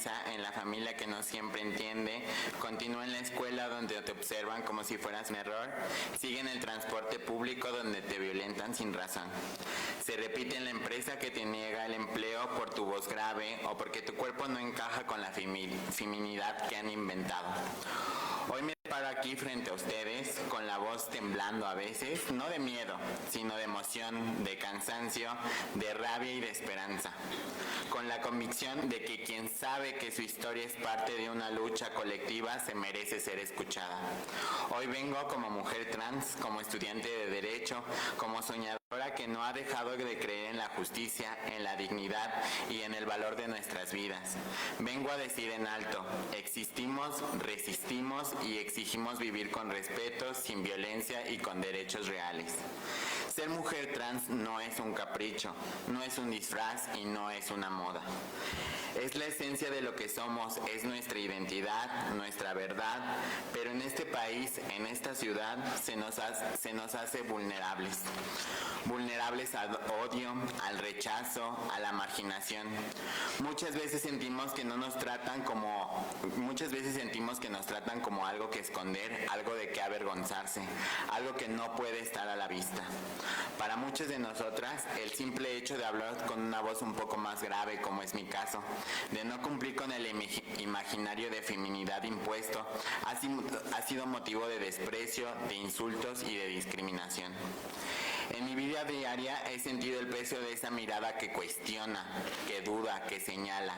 piensa, en la familia que no siempre entiende, continúa en la escuela donde te observan como si fueras un error, sigue en el transporte público donde te violentan sin razón. Se repite en la empresa que te niega el empleo por tu voz grave o porque tu cuerpo no encaja con la feminidad que han inventado. Hoy me paro aquí frente a ustedes con la voz temblando a veces, no de miedo, sino de emoción, de cansancio, de rabia y de esperanza. Con la convicción de que quien sabe que su historia es parte de una lucha colectiva se merece ser escuchada. Hoy vengo como mujer trans, como estudiante de Derecho, como soñadora que no ha dejado de creer en la justicia, en la dignidad y en el valor de nuestras vidas. Vengo a decir en alto, existimos, resistimos y exigimos vivir con respeto, sin violencia y con derechos reales. Ser mujer trans no es un capricho, no es un disfraz y no es una moda. Es la esencia de lo que somos, es nuestra identidad, nuestra verdad, pero en este país, en esta ciudad, se nos hace vulnerables. Vulnerables al odio, al rechazo, a la marginación. Muchas veces sentimos que nos tratan como algo que esconder, algo de que avergonzarse, algo que no puede estar a la vista. Para muchas de nosotras, el simple hecho de hablar con una voz un poco más grave, como es mi caso, de no cumplir con el imaginario de feminidad impuesto, ha sido motivo de desprecio, de insultos y de discriminación. En mi vida diaria he sentido el peso de esa mirada que cuestiona, que duda, que señala.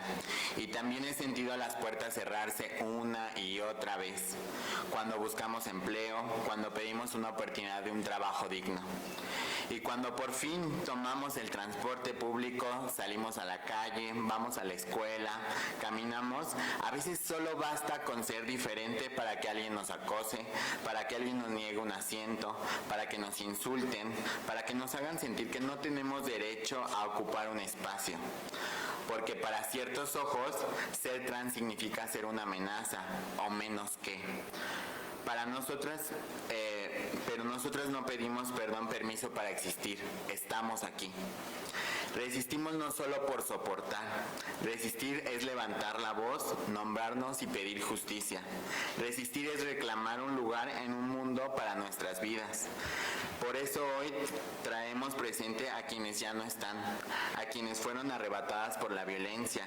Y también he sentido las puertas cerrarse una y otra vez. Cuando buscamos empleo, cuando pedimos una oportunidad de un trabajo digno. Y cuando por fin tomamos el transporte público, salimos a la calle, vamos a la escuela, caminamos, a veces solo basta con ser diferente para que alguien nos acose, para que alguien nos niegue un asiento, para que nos insulten, para que nos hagan sentir que no tenemos derecho a ocupar un espacio. Porque para ciertos ojos, ser trans significa ser una amenaza, o menos que. Para nosotras, pero nosotras no pedimos permiso para existir, estamos aquí. Resistimos no solo por soportar, resistir es levantar la voz, nombrarnos y pedir justicia. Resistir es reclamar un lugar en un mundo para nuestras vidas. Por eso hoy traemos presente a quienes ya no están, a quienes fueron arrebatadas por la violencia.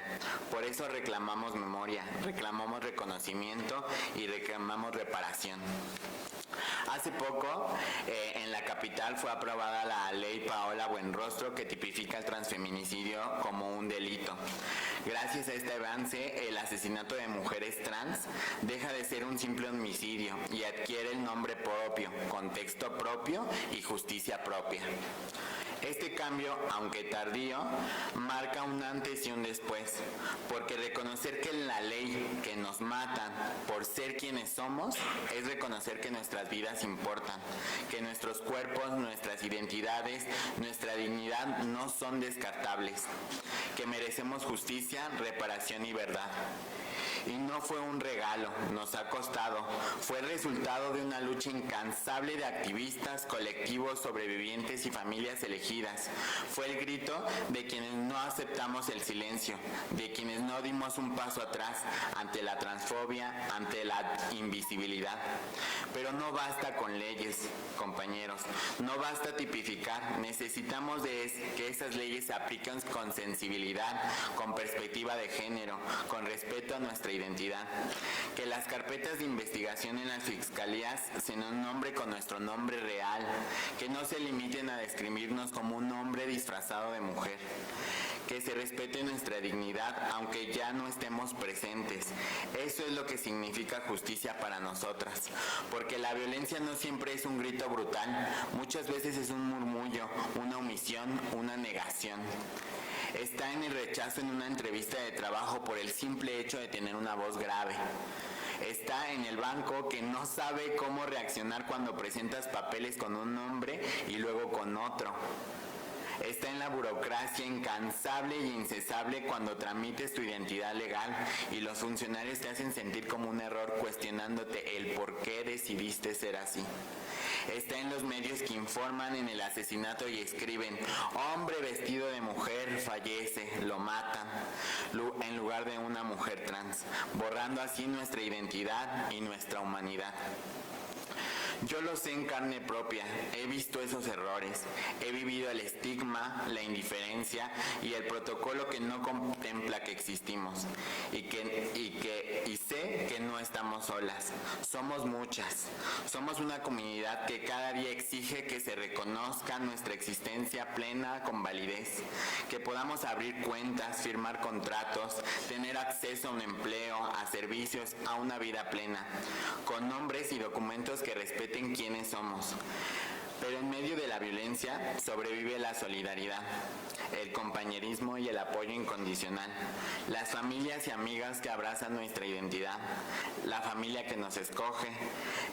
Por eso reclamamos memoria, reclamamos reconocimiento y reclamamos reparación. Hace poco, en la capital fue aprobada la ley Paola Buenrostro que tipifica el transfeminicidio como un delito. Gracias a este avance, el asesinato de mujeres trans deja de ser un simple homicidio y adquiere el nombre propio, contexto propio y justicia propia. Este cambio, aunque tardío, marca un antes y un después, porque reconocer que la ley que nos matan por ser quienes somos es reconocer que nuestras vidas importan, que nuestros cuerpos, nuestras identidades, nuestra dignidad no son descartables, que merecemos justicia, reparación y verdad. Y no fue un regalo, nos ha costado, fue el resultado de una lucha incansable de activistas, colectivos, sobrevivientes y familias elegidas. Fue el grito de quienes no aceptamos el silencio, de quienes no dimos un paso atrás ante la transfobia, ante la invisibilidad. Pero no basta con leyes, compañeros, no basta tipificar, necesitamos que esas leyes se apliquen con sensibilidad, con perspectiva de género, con respeto a nuestra identidad. Que las carpetas de investigación en las fiscalías se nos nombre con nuestro nombre real, que no se limiten a describirnos como un hombre disfrazado de mujer. Que se respete nuestra dignidad aunque ya no estemos presentes. Eso es lo que significa justicia para nosotras, porque la violencia no siempre es un grito brutal, muchas veces es un murmullo, una omisión, una negación. Está en el rechazo en una entrevista de trabajo por el simple hecho de tener una voz grave. Está en el banco que no sabe cómo reaccionar cuando presentas papeles con un nombre y luego con otro. Está en la burocracia incansable y incesable cuando tramites tu identidad legal y los funcionarios te hacen sentir como un error cuestionándote el por qué decidiste ser así. Está en los medios que informan en el asesinato y escriben: hombre vestido de mujer fallece, lo matan, en lugar de una mujer trans, borrando así nuestra identidad y nuestra humanidad. Yo lo sé en carne propia, he visto esos errores, he vivido el estigma, la indiferencia y el protocolo que no contempla que existimos y sé que no estamos solas, somos muchas, somos una comunidad que cada día exige que se reconozca nuestra existencia plena con validez, que podamos abrir cuentas, firmar contratos, tener acceso a un empleo, a servicios, a una vida plena, con nombres y documentos que respeten quiénes somos. Pero en medio de la violencia sobrevive la solidaridad, el compañerismo y el apoyo incondicional, las familias y amigas que abrazan nuestra identidad, la familia que nos escoge,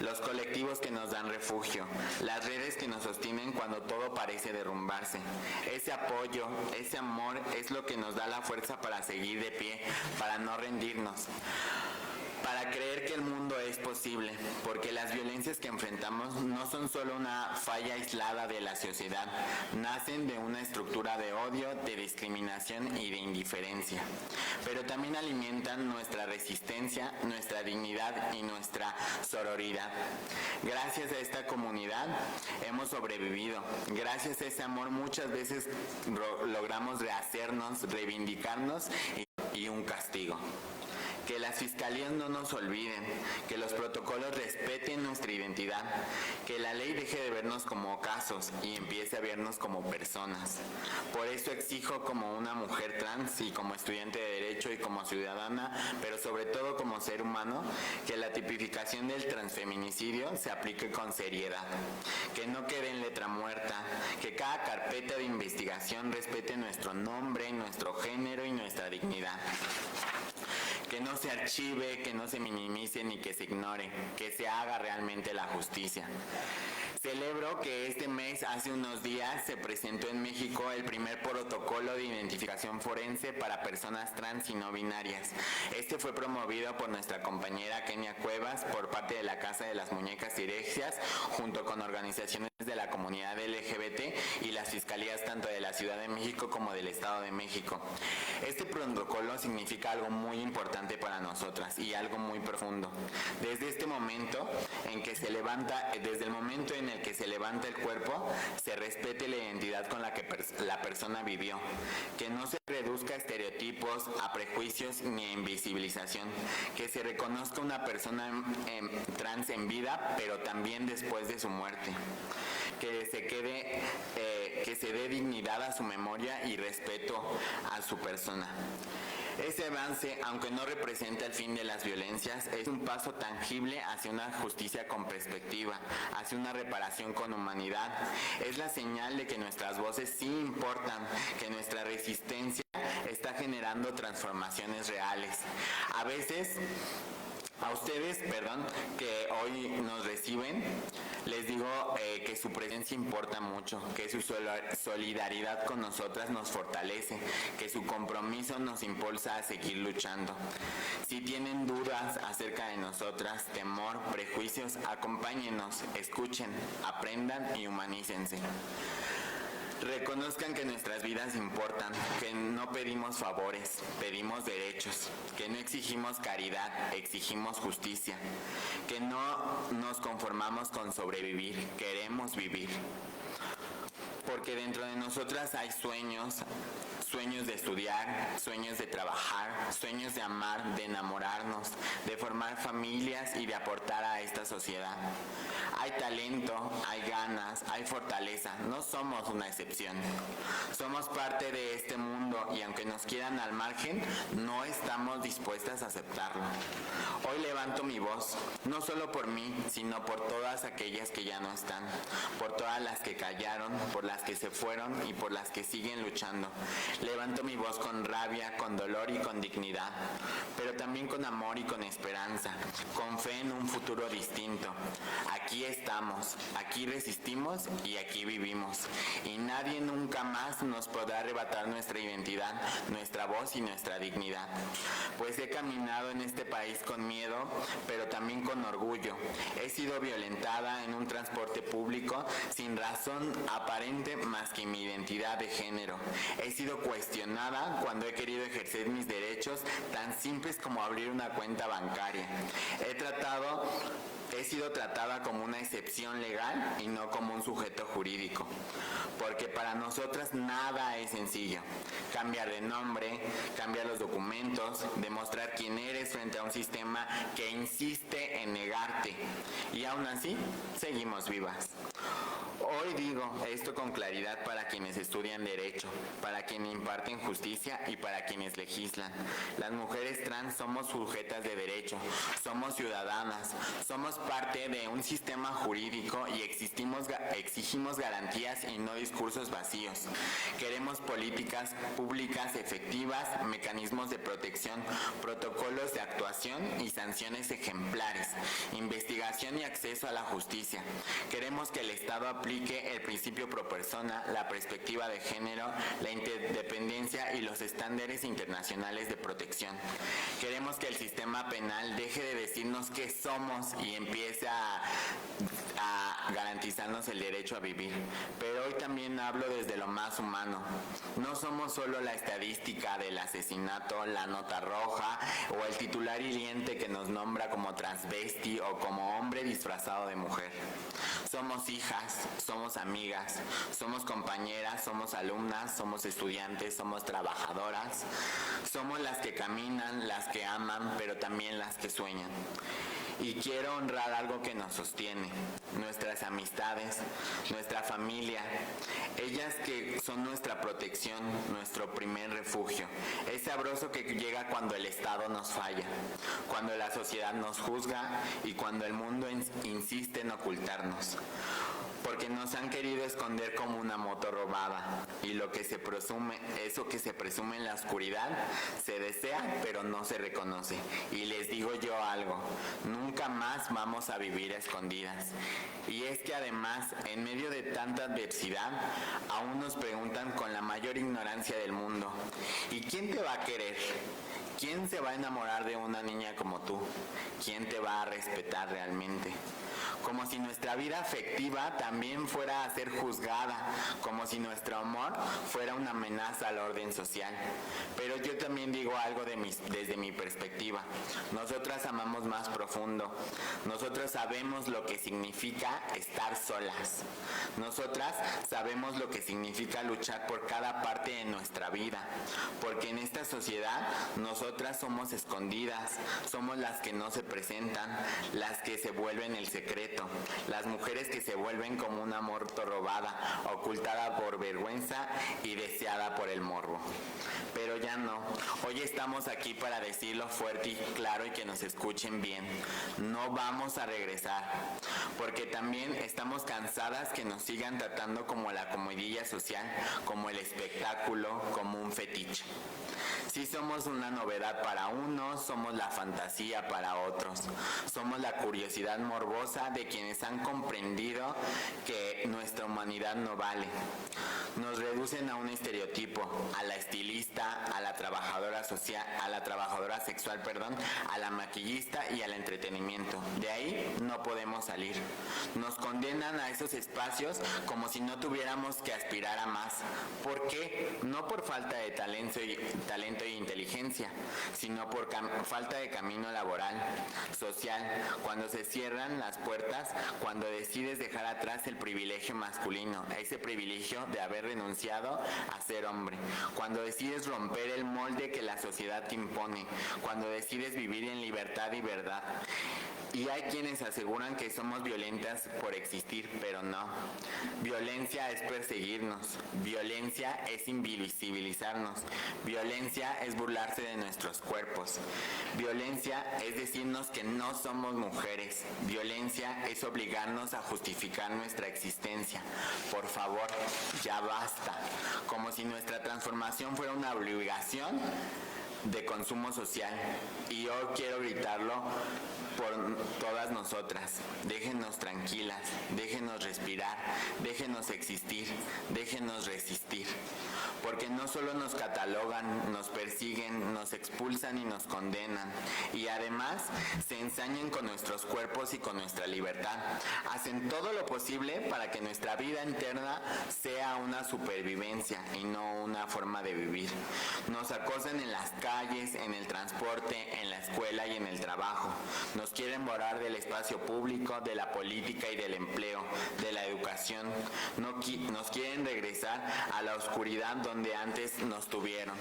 los colectivos que nos dan refugio, las redes que nos sostienen cuando todo parece derrumbarse. Ese apoyo, ese amor es lo que nos da la fuerza para seguir de pie, para no rendirnos, para creer que el mundo es posible, porque las violencias que enfrentamos no son solo una falla aislada de la sociedad, nacen de una estructura de odio, de discriminación y de indiferencia, pero también alimentan nuestra resistencia, nuestra dignidad y nuestra sororidad. Gracias a esta comunidad hemos sobrevivido, gracias a ese amor muchas veces logramos rehacernos, reivindicarnos y un castigo. Que las fiscalías no nos olviden, que los protocolos respeten nuestra identidad, que la ley deje de vernos como casos y empiece a vernos como personas. Por eso exijo, como una mujer trans y como estudiante de Derecho y como ciudadana, pero sobre todo como ser humano, que la tipificación del transfeminicidio se aplique con seriedad, que no quede en letra muerta, que cada carpeta de investigación respete nuestro nombre, nuestro género y nuestra dignidad. Que no se archive, que no se minimice ni que se ignore, que se haga realmente la justicia. Celebro que este mes, hace unos días, se presentó en México el primer protocolo de identificación forense para personas trans y no binarias. Este fue promovido por nuestra compañera Kenia Cuevas por parte de la Casa de las Muñecas Tiresias, junto con organizaciones de la comunidad LGBT y las fiscalías tanto de la Ciudad de México como del Estado de México. Este protocolo significa algo muy importante para nosotras y algo muy profundo. Desde este momento en que se levanta, desde el momento en el que se levanta el cuerpo, se respete la identidad con la que la persona vivió, que no se reduzca a estereotipos, a prejuicios ni a invisibilización, que se reconozca una persona trans en vida, pero también después de su muerte, que se dé dignidad a su memoria y respeto a su persona. Ese avance, aunque no representa el fin de las violencias, es un paso tangible hacia una justicia con perspectiva, hacia una reparación con humanidad. Es la señal de que nuestras voces sí importan, que nuestra resistencia está generando transformaciones reales. A veces, a ustedes, que hoy nos reciben, les digo que su presencia importa mucho, que su solidaridad con nosotras nos fortalece, que su compromiso nos impulsa a seguir luchando. Si tienen dudas acerca de nosotras, temor, prejuicios, acompáñenos, escuchen, aprendan y humanícense. Reconozcan que nuestras vidas importan, que no pedimos favores, pedimos derechos, que no exigimos caridad, exigimos justicia, que no nos conformamos con sobrevivir, queremos vivir. Porque dentro de nosotras hay sueños de estudiar, sueños de trabajar, sueños de amar, de enamorarnos, de formar familias y de aportar a esta sociedad. Hay talento, hay ganas, hay fortaleza, no somos una excepción. Somos parte de este mundo y aunque nos quieran al margen, no estamos dispuestas a aceptarlo. Hoy levanto mi voz, no solo por mí, sino por todas aquellas que ya no están, por todas las que callaron, por las que se fueron y por las que siguen luchando. Levanto mi voz con rabia, con dolor y con dignidad, pero también con amor y con esperanza, con fe en un futuro distinto. Aquí estamos, aquí resistimos y aquí vivimos. Y nadie nunca más nos podrá arrebatar nuestra identidad, nuestra voz y nuestra dignidad. Pues he caminado en este país con miedo, pero también con orgullo. He sido violentada en un transporte público sin razón aparente más que mi identidad de género. He sido cuestionada cuando he querido ejercer mis derechos tan simples como abrir una cuenta bancaria. He sido tratada como una excepción legal y no como un sujeto jurídico, porque para nosotras nada es sencillo. Cambiar de nombre, cambiar los documentos, demostrar quién eres frente a un sistema que insiste en negarte, y aún así seguimos vivas. Hoy digo esto con claridad para quienes estudian derecho, para quienes imparten justicia y para quienes legislan. Las mujeres trans somos sujetas de derecho, somos ciudadanas, somos parte de un sistema jurídico y exigimos garantías y no discursos vacíos. Queremos políticas públicas efectivas, mecanismos de protección, protocolos de actuación y sanciones ejemplares, investigación y acceso a la justicia. Queremos que el Estado aplique el principio pro persona, la perspectiva de género, la interdependencia y los estándares internacionales de protección. Queremos que el sistema penal deje de decirnos qué somos y empiece a garantizarnos el derecho a vivir. Pero hoy también hablo desde lo más humano. No somos solo la estadística del asesinato, la nota roja o el titular hiriente que nos nombra como transvesti o como hombre disfrazado de mujer. Somos hijas, somos amigas, somos compañeras, somos alumnas, somos estudiantes, somos trabajadoras. Somos las que caminan, las que aman, pero también las que sueñan. Y quiero honrar algo que nos sostiene, nuestras amistades, nuestra familia, ellas que son nuestra protección, nuestro primer refugio. Es sabroso que llega cuando el Estado nos falla, cuando la sociedad nos juzga y cuando el mundo insiste en ocultarnos. Porque nos han querido esconder como una moto robada y eso que se presume en la oscuridad se desea pero no se reconoce. Y les digo yo algo, nunca más vamos a vivir a escondidas. Y es que además, en medio de tanta adversidad, aún nos preguntan con la mayor ignorancia del mundo, ¿y quién te va a querer? ¿Quién se va a enamorar de una niña como tú? ¿Quién te va a respetar realmente? Como si nuestra vida afectiva también fuera a ser juzgada, como si nuestro amor fuera una amenaza al orden social. Pero yo también digo algo desde mi perspectiva. Nosotras amamos más profundo. Nosotras sabemos lo que significa estar solas. Nosotras sabemos lo que significa luchar por cada parte de nuestra vida. Porque en esta sociedad nosotras somos escondidas, somos las que no se presentan, las que se vuelven el secreto. Las mujeres que se vuelven como una moto robada, ocultada por vergüenza y deseada por el morbo. Pero ya no. Hoy estamos aquí para decirlo fuerte y claro y que nos escuchen bien. No vamos a regresar. Porque también estamos cansadas que nos sigan tratando como la comidilla social, como el espectáculo, como un fetiche. Sí somos una novedad para unos, somos la fantasía para otros. Somos la curiosidad morbosa de quienes han comprendido que nuestra humanidad no vale. Nos reducen a un estereotipo, a la estilista, a la trabajadora social, a la trabajadora sexual, a la maquillista y al entretenimiento. De ahí no podemos salir. Nos condenan a esos espacios como si no tuviéramos que aspirar a más. ¿Por qué? No por falta de talento e inteligencia, sino por falta de camino laboral, social, cuando se cierran las puertas, cuando decides dejar atrás el privilegio masculino, ese privilegio de haber renunciado a ser hombre, cuando decides romper el molde que la sociedad te impone, cuando decides vivir en libertad y verdad. Y hay quienes aseguran que somos violentas por existir, pero no. Violencia es perseguirnos, violencia es invisibilizarnos, violencia es burlarse de nuestros cuerpos. Violencia es decirnos que no somos mujeres. Violencia es obligarnos a justificar nuestra existencia. Por favor, ya basta. Como si nuestra transformación fuera una obligación de consumo social. Y yo quiero gritarlo por todas nosotras. Déjenos tranquilas, déjenos respirar, déjenos existir, déjenos resistir. Porque no solo nos catalogan, nos persiguen, nos expulsan y nos condenan. Y además se ensañan con nuestros cuerpos y con nuestra libertad. Hacen todo lo posible para que nuestra vida interna sea una supervivencia y no una forma de vivir. Nos acosan en las calles, en el transporte, en la escuela y en el trabajo. Nos quieren borrar del espacio público, de la política y del empleo, de la educación. Nos quieren regresar a la oscuridad donde antes nos tuvieron.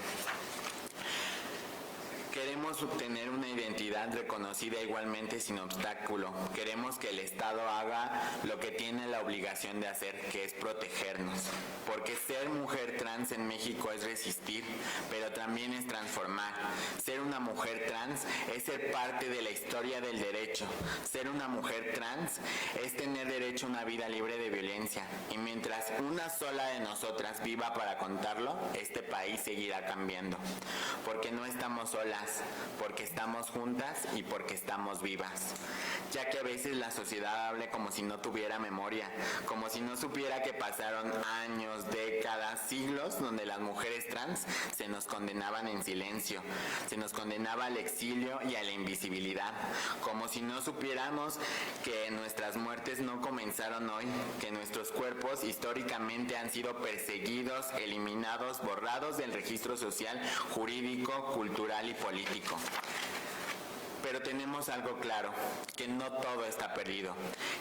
Queremos tener una identidad reconocida igualmente sin obstáculo. Queremos que el Estado haga lo que tiene la obligación de hacer, que es protegernos. Porque ser mujer trans en México es resistir, pero también es transformar. Ser una mujer trans es ser parte de la historia del derecho. Ser una mujer trans es tener derecho a una vida libre de violencia. Y mientras una sola de nosotras viva para contarlo, este país seguirá cambiando. Porque no estamos solas, porque estamos juntas y porque estamos vivas. Ya que a veces la sociedad habla como si no tuviera memoria, como si no supiera que pasaron años, décadas, siglos donde las mujeres trans se nos condenaban en silencio, se nos condenaba al exilio y a la invisibilidad, como si no supiéramos que nuestras muertes no comenzaron hoy, que nuestros cuerpos históricamente han sido perseguidos, eliminados, borrados del registro social, jurídico, cultural y político. Pero tenemos algo claro, que no todo está perdido,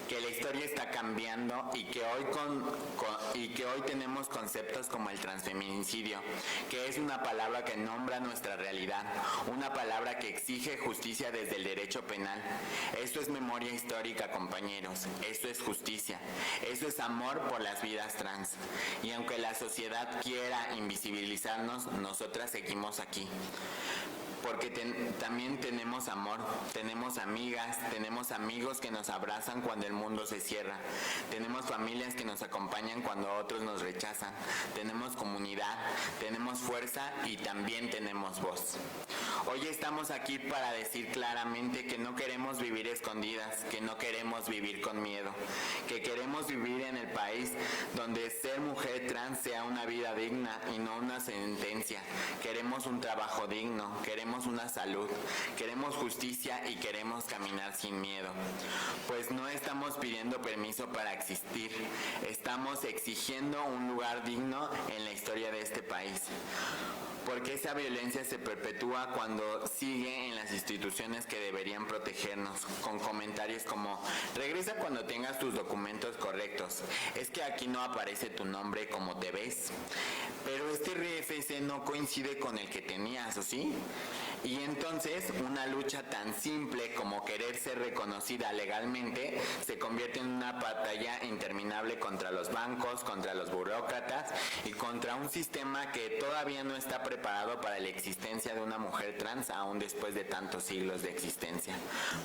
que la historia está cambiando y que hoy tenemos conceptos como el transfeminicidio, que es una palabra que nombra nuestra realidad, una palabra que exige justicia desde el derecho penal. Esto es memoria histórica, compañeros, esto es justicia, esto es amor por las vidas trans. Y aunque la sociedad quiera invisibilizarnos, nosotras seguimos aquí. Porque también tenemos amor, tenemos amigas, tenemos amigos que nos abrazan cuando el mundo se cierra, tenemos familias que nos acompañan cuando otros nos rechazan, tenemos comunidad, tenemos fuerza y también tenemos voz. Hoy estamos aquí para decir claramente que no queremos vivir escondidas, que no queremos vivir con miedo, que queremos vivir en el país donde ser mujer trans sea una vida digna y no una sentencia. Queremos un trabajo digno, queremos una salud, queremos justicia y queremos caminar sin miedo. Pues no estamos pidiendo permiso para existir, estamos exigiendo un lugar digno en la historia de este país. Porque esa violencia se perpetúa cuando sigue en las instituciones que deberían protegernos, con comentarios como: regresa cuando tengas tus documentos correctos, es que aquí no aparece tu nombre como te ves, pero este RFC no coincide con el que tenías, ¿o sí? Y entonces una lucha tan simple como querer ser reconocida legalmente se convierte en una batalla interminable contra los bancos, contra los burócratas y contra un sistema que todavía no está preparado para la existencia de una mujer trans aún después de tantos siglos de existencia.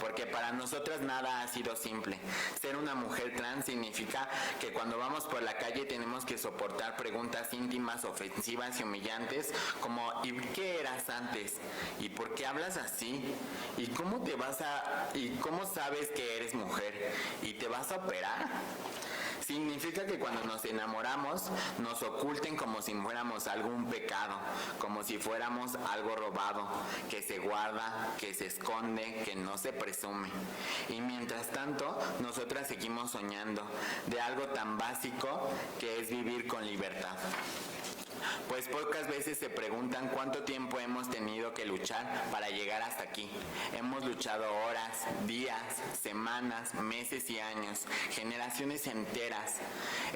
Porque para nosotras nada ha sido simple. Ser una mujer trans significa que cuando vamos por la calle tenemos que soportar preguntas íntimas, ofensivas y humillantes como: ¿y qué eras antes? ¿Y por qué hablas así? ¿Y cómo sabes que eres mujer? ¿Y te vas a operar? Significa que cuando nos enamoramos nos oculten como si fuéramos algún pecado, como si fuéramos algo robado, que se guarda, que se esconde, que no se presume. Y mientras tanto, nosotras seguimos soñando de algo tan básico que es vivir con libertad. Pues pocas veces se preguntan cuánto tiempo hemos tenido que luchar para llegar hasta aquí. Hemos luchado horas, días, semanas, meses y años, generaciones enteras.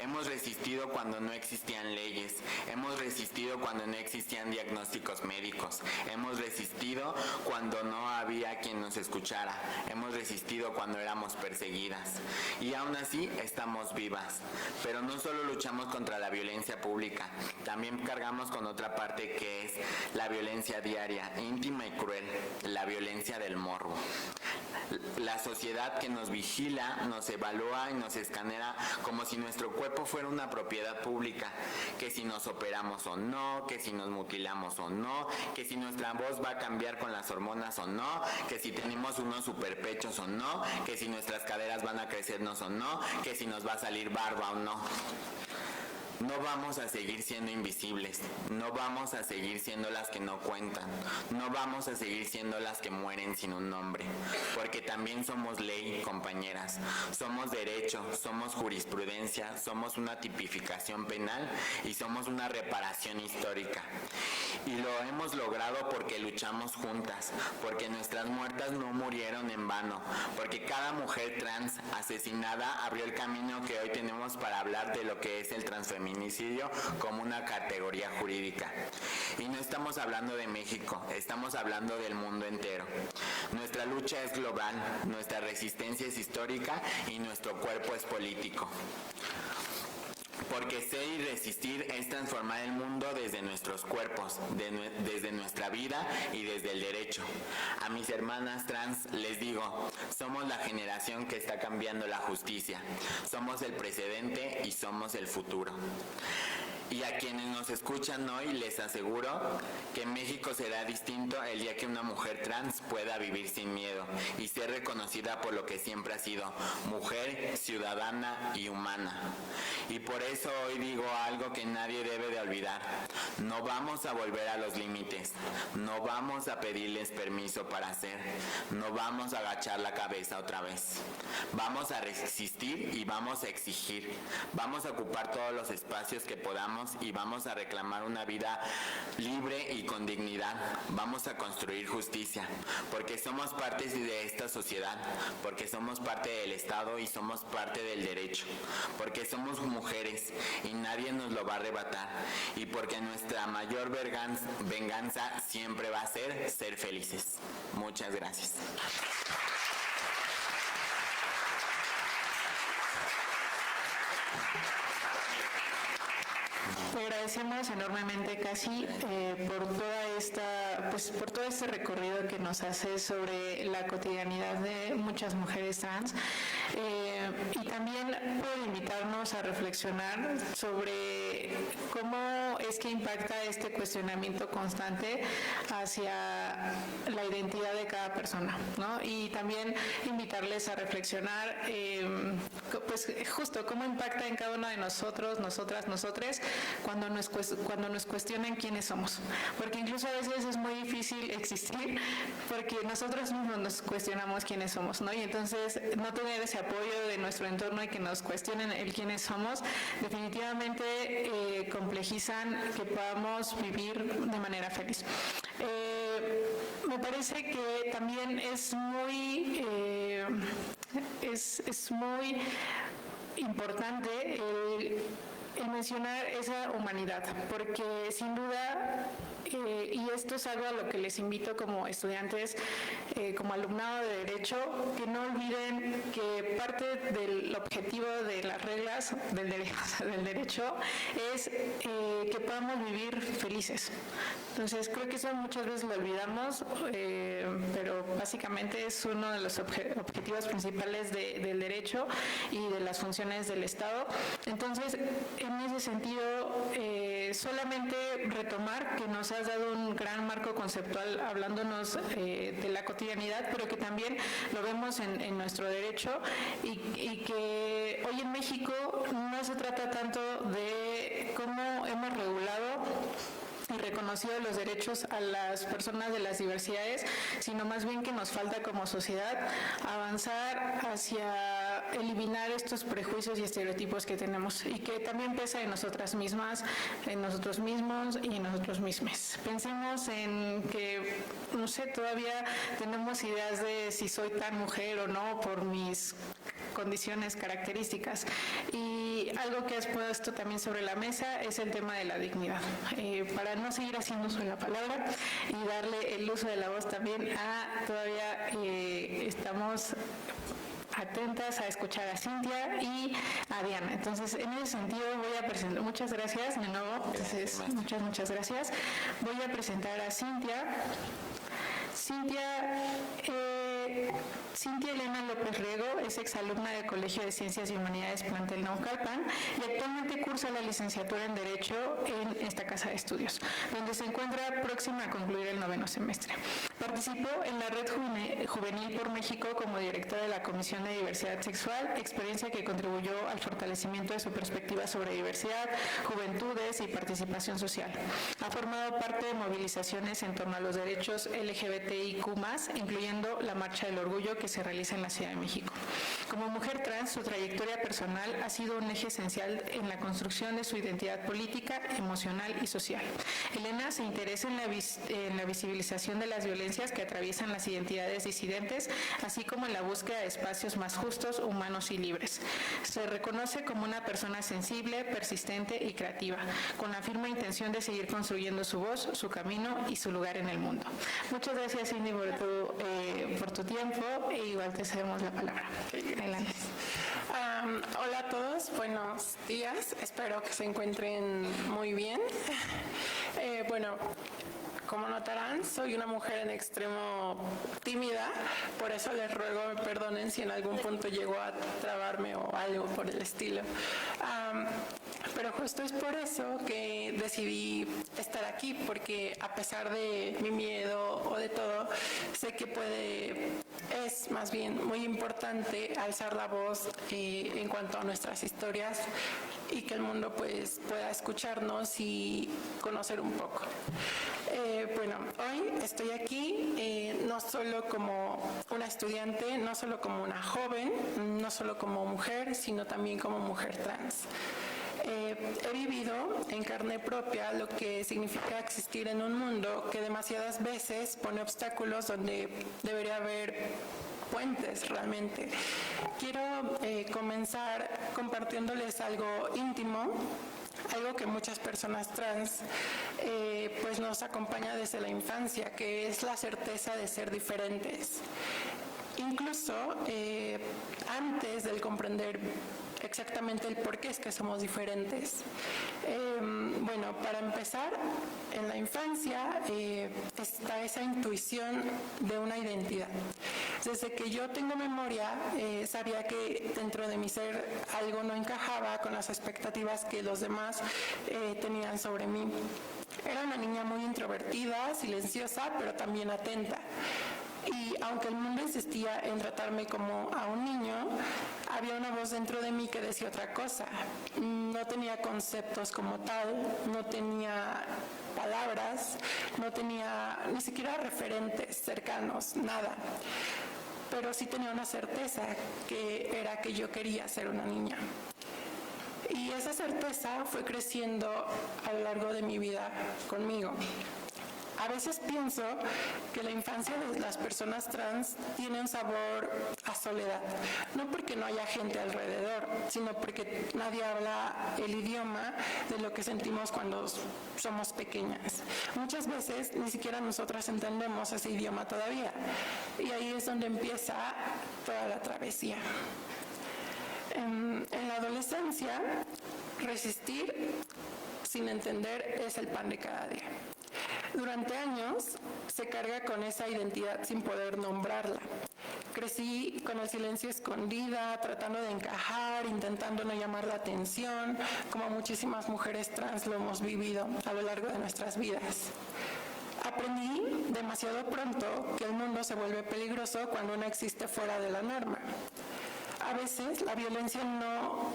Hemos resistido cuando no existían leyes, hemos resistido cuando no existían diagnósticos médicos, hemos resistido cuando no había quien nos escuchara, hemos resistido cuando éramos perseguidas. Y aún así estamos vivas. Pero no solo luchamos contra la violencia pública, también cargamos con otra parte que es la violencia diaria, íntima y cruel, la violencia del morbo. La sociedad que nos vigila, nos evalúa y nos escanea como si nuestro cuerpo fuera una propiedad pública, que si nos operamos o no, que si nos mutilamos o no, que si nuestra voz va a cambiar con las hormonas o no, que si tenemos unos superpechos o no, que si nuestras caderas van a crecernos o no, que si nos va a salir barba o no. No vamos a seguir siendo invisibles, no vamos a seguir siendo las que no cuentan, no vamos a seguir siendo las que mueren sin un nombre, porque también somos ley, compañeras, somos derecho, somos jurisprudencia, somos una tipificación penal y somos una reparación histórica. Y lo hemos logrado porque luchamos juntas, porque nuestras muertas no murieron en vano, porque cada mujer trans asesinada abrió el camino que hoy tenemos para hablar de lo que es el transfeminicidio como una categoría jurídica. Y no estamos hablando de México, estamos hablando del mundo entero. Nuestra lucha es global, nuestra resistencia es histórica y nuestro cuerpo es político. Porque ser y resistir es transformar el mundo desde nuestros cuerpos, desde nuestra vida y desde el derecho. A mis hermanas trans les digo, somos la generación que está cambiando la justicia, somos el precedente y somos el futuro. Y a quienes nos escuchan hoy les aseguro que México será distinto el día que una mujer trans pueda vivir sin miedo y ser reconocida por lo que siempre ha sido, mujer, ciudadana y humana. Y por eso hoy digo algo que nadie debe de olvidar. No vamos a volver a los límites, no vamos a pedirles permiso para hacer, no vamos a agachar la cabeza otra vez. Vamos a resistir y vamos a exigir, vamos a ocupar todos los espacios que podamos y vamos a reclamar una vida libre y con dignidad. Vamos a construir justicia, porque somos parte de esta sociedad, porque somos parte del Estado y somos parte del derecho, porque somos mujeres y nadie nos lo va a arrebatar, y porque nuestra mayor venganza siempre va a ser felices. Muchas gracias. Te agradecemos enormemente, Casi, por todo este recorrido que nos haces sobre la cotidianidad de muchas mujeres trans, y también por invitarnos a reflexionar sobre cómo es que impacta este cuestionamiento constante hacia la identidad de cada persona, ¿no? Y también invitarles a reflexionar, pues justo cómo impacta en cada uno de nosotros, nosotras, nosotres, cuando nos cuestionan quiénes somos, porque incluso a veces es muy difícil existir porque nosotros mismos nos cuestionamos quiénes somos, ¿no? Y entonces no tener ese apoyo de nuestro entorno y que nos cuestionen el quiénes somos definitivamente complejizan que podamos vivir de manera feliz. Me parece que también es muy importante el mencionar esa humanidad, porque sin duda, y esto es algo a lo que les invito como estudiantes, como alumnado de Derecho, que no olviden que parte del objetivo de las reglas del derecho es que podamos vivir felices. Entonces creo que eso muchas veces lo olvidamos, pero básicamente es uno de los objetivos principales del derecho y de las funciones del Estado. Entonces, en ese sentido, solamente retomar que nos has dado un gran marco conceptual hablándonos de la cotidianidad, pero que también lo vemos en nuestro derecho y que hoy en México no se trata tanto de cómo hemos regulado y reconocido los derechos a las personas de las diversidades, sino más bien que nos falta como sociedad avanzar hacia eliminar estos prejuicios y estereotipos que tenemos y que también pesa en nosotras mismas, en nosotros mismos y en nosotros mismos. Pensemos en que, no sé, todavía tenemos ideas de si soy tan mujer o no por mis condiciones características, y algo que has puesto también sobre la mesa es el tema de la dignidad. Para no seguir haciendo uso de la palabra y darle el uso de la voz también a todavía estamos atentas a escuchar a Cintia y a Diana. Entonces, en ese sentido voy a presentar, muchas gracias de nuevo, entonces, muchas gracias. Voy a presentar a Cintia. Cintia Elena López Riego es exalumna del Colegio de Ciencias y Humanidades Plantel Naucalpan y actualmente cursa la licenciatura en Derecho en esta casa de estudios, donde se encuentra próxima a concluir el 9º semestre. Participó en la Red Juvenil por México como directora de la Comisión de Diversidad Sexual, experiencia que contribuyó al fortalecimiento de su perspectiva sobre diversidad, juventudes y participación social. Ha formado parte de movilizaciones en torno a los derechos LGBTIQ+, incluyendo la Marcha del Orgullo que se realiza en la Ciudad de México. Como mujer trans, su trayectoria personal ha sido un eje esencial en la construcción de su identidad política, emocional y social. Elena se interesa en la visibilización de las violencias que atraviesan las identidades disidentes, así como en la búsqueda de espacios más justos, humanos y libres. Se reconoce como una persona sensible, persistente y creativa, con la firme intención de seguir construyendo su voz, su camino y su lugar en el mundo. Muchas gracias, Cindy, por tu tiempo, e igual te cedemos la palabra. Adelante. Hola a todos, buenos días, espero que se encuentren muy bien. Bueno, como notarán, soy una mujer en extremo tímida, por eso les ruego me perdonen si en algún punto llego a trabarme o algo por el estilo. Pero justo es por eso que decidí estar aquí, porque a pesar de mi miedo o de todo, sé que es más bien muy importante alzar la voz en cuanto a nuestras historias y que el mundo pues pueda escucharnos y conocer un poco. Bueno, hoy estoy aquí no solo como una estudiante, no solo como una joven, no solo como mujer, sino también como mujer trans. He vivido en carne propia lo que significa existir en un mundo que demasiadas veces pone obstáculos donde debería haber puentes realmente. Quiero comenzar compartiéndoles algo íntimo, algo que muchas personas trans pues nos acompaña desde la infancia, que es la certeza de ser diferentes. Incluso antes del comprender exactamente el por qué es que somos diferentes. Bueno, para empezar, en la infancia está esa intuición de una identidad. Desde que yo tengo memoria, sabía que dentro de mi ser algo no encajaba con las expectativas que los demás tenían sobre mí. Era una niña muy introvertida, silenciosa, pero también atenta. Y aunque el mundo insistía en tratarme como a un niño, había una voz dentro de mí que decía otra cosa. No tenía conceptos como tal, no tenía palabras, no tenía ni siquiera referentes cercanos, nada. Pero sí tenía una certeza, que era que yo quería ser una niña. Y esa certeza fue creciendo a lo largo de mi vida conmigo. A veces pienso que la infancia de las personas trans tiene un sabor a soledad, no porque no haya gente alrededor, sino porque nadie habla el idioma de lo que sentimos cuando somos pequeñas. Muchas veces ni siquiera nosotras entendemos ese idioma todavía, y ahí es donde empieza toda la travesía. En la adolescencia, resistir sin entender es el pan de cada día. Durante años se carga con esa identidad sin poder nombrarla. Crecí con el silencio escondida, tratando de encajar, intentando no llamar la atención, como muchísimas mujeres trans lo hemos vivido a lo largo de nuestras vidas. Aprendí demasiado pronto que el mundo se vuelve peligroso cuando uno existe fuera de la norma. A veces la violencia no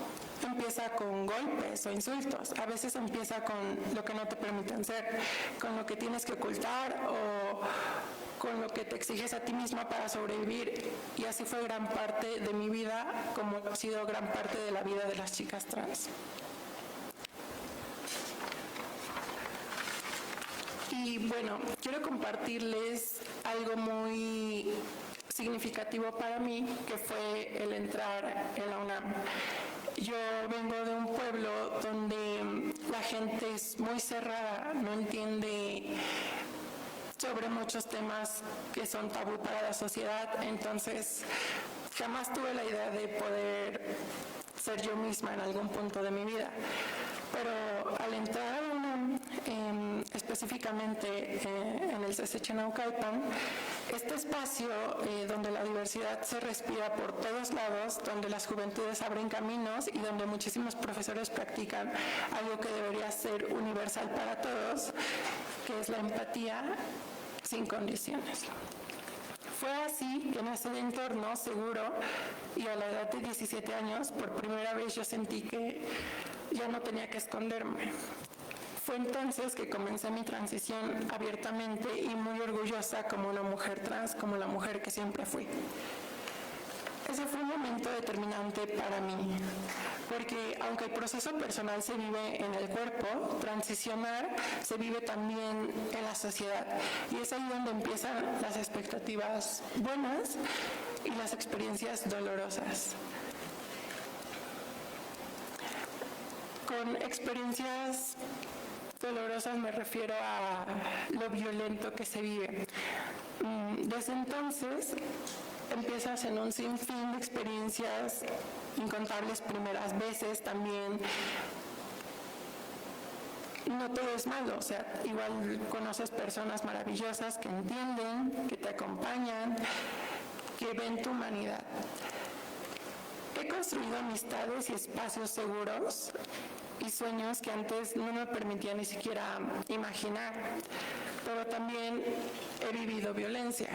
empieza con golpes o insultos, a veces empieza con lo que no te permiten ser, con lo que tienes que ocultar o con lo que te exiges a ti misma para sobrevivir. Y así fue gran parte de mi vida, como ha sido gran parte de la vida de las chicas trans. Y bueno, quiero compartirles algo muy significativo para mí, que fue el entrar en la UNAM. Yo vengo de un pueblo donde la gente es muy cerrada, no entiende sobre muchos temas que son tabú para la sociedad, entonces jamás tuve la idea de poder ser yo misma en algún punto de mi vida. Pero al entrar específicamente en el CCH Naucalpan, este espacio donde la diversidad se respira por todos lados, donde las juventudes abren caminos y donde muchísimos profesores practican algo que debería ser universal para todos, que es la empatía sin condiciones. Fue así que en ese entorno seguro y a la edad de 17 años, por primera vez yo sentí que ya no tenía que esconderme. Fue entonces que comencé mi transición abiertamente y muy orgullosa como una mujer trans, como la mujer que siempre fui. Ese fue un momento determinante para mí, porque aunque el proceso personal se vive en el cuerpo, transicionar se vive también en la sociedad. Y es ahí donde empiezan las expectativas buenas y las experiencias dolorosas. Con experiencias dolorosas me refiero a lo violento que se vive. Desde entonces empiezas en un sinfín de experiencias, incontables primeras veces también. No todo es malo, o sea, igual conoces personas maravillosas que entienden, que te acompañan, que ven tu humanidad. He construido amistades y espacios seguros y sueños que antes no me permitía ni siquiera imaginar, pero también he vivido violencia.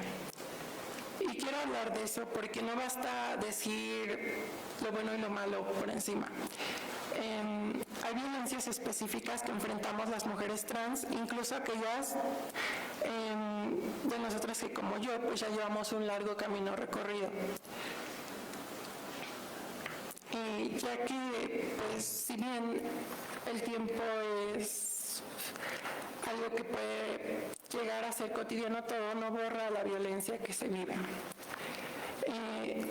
Y quiero hablar de eso porque no basta decir lo bueno y lo malo por encima. Hay violencias específicas que enfrentamos las mujeres trans, incluso aquellas de nosotras que como yo, pues ya llevamos un largo camino recorrido. Y ya que, pues, si bien el tiempo es algo que puede llegar a ser cotidiano todo, no borra la violencia que se vive.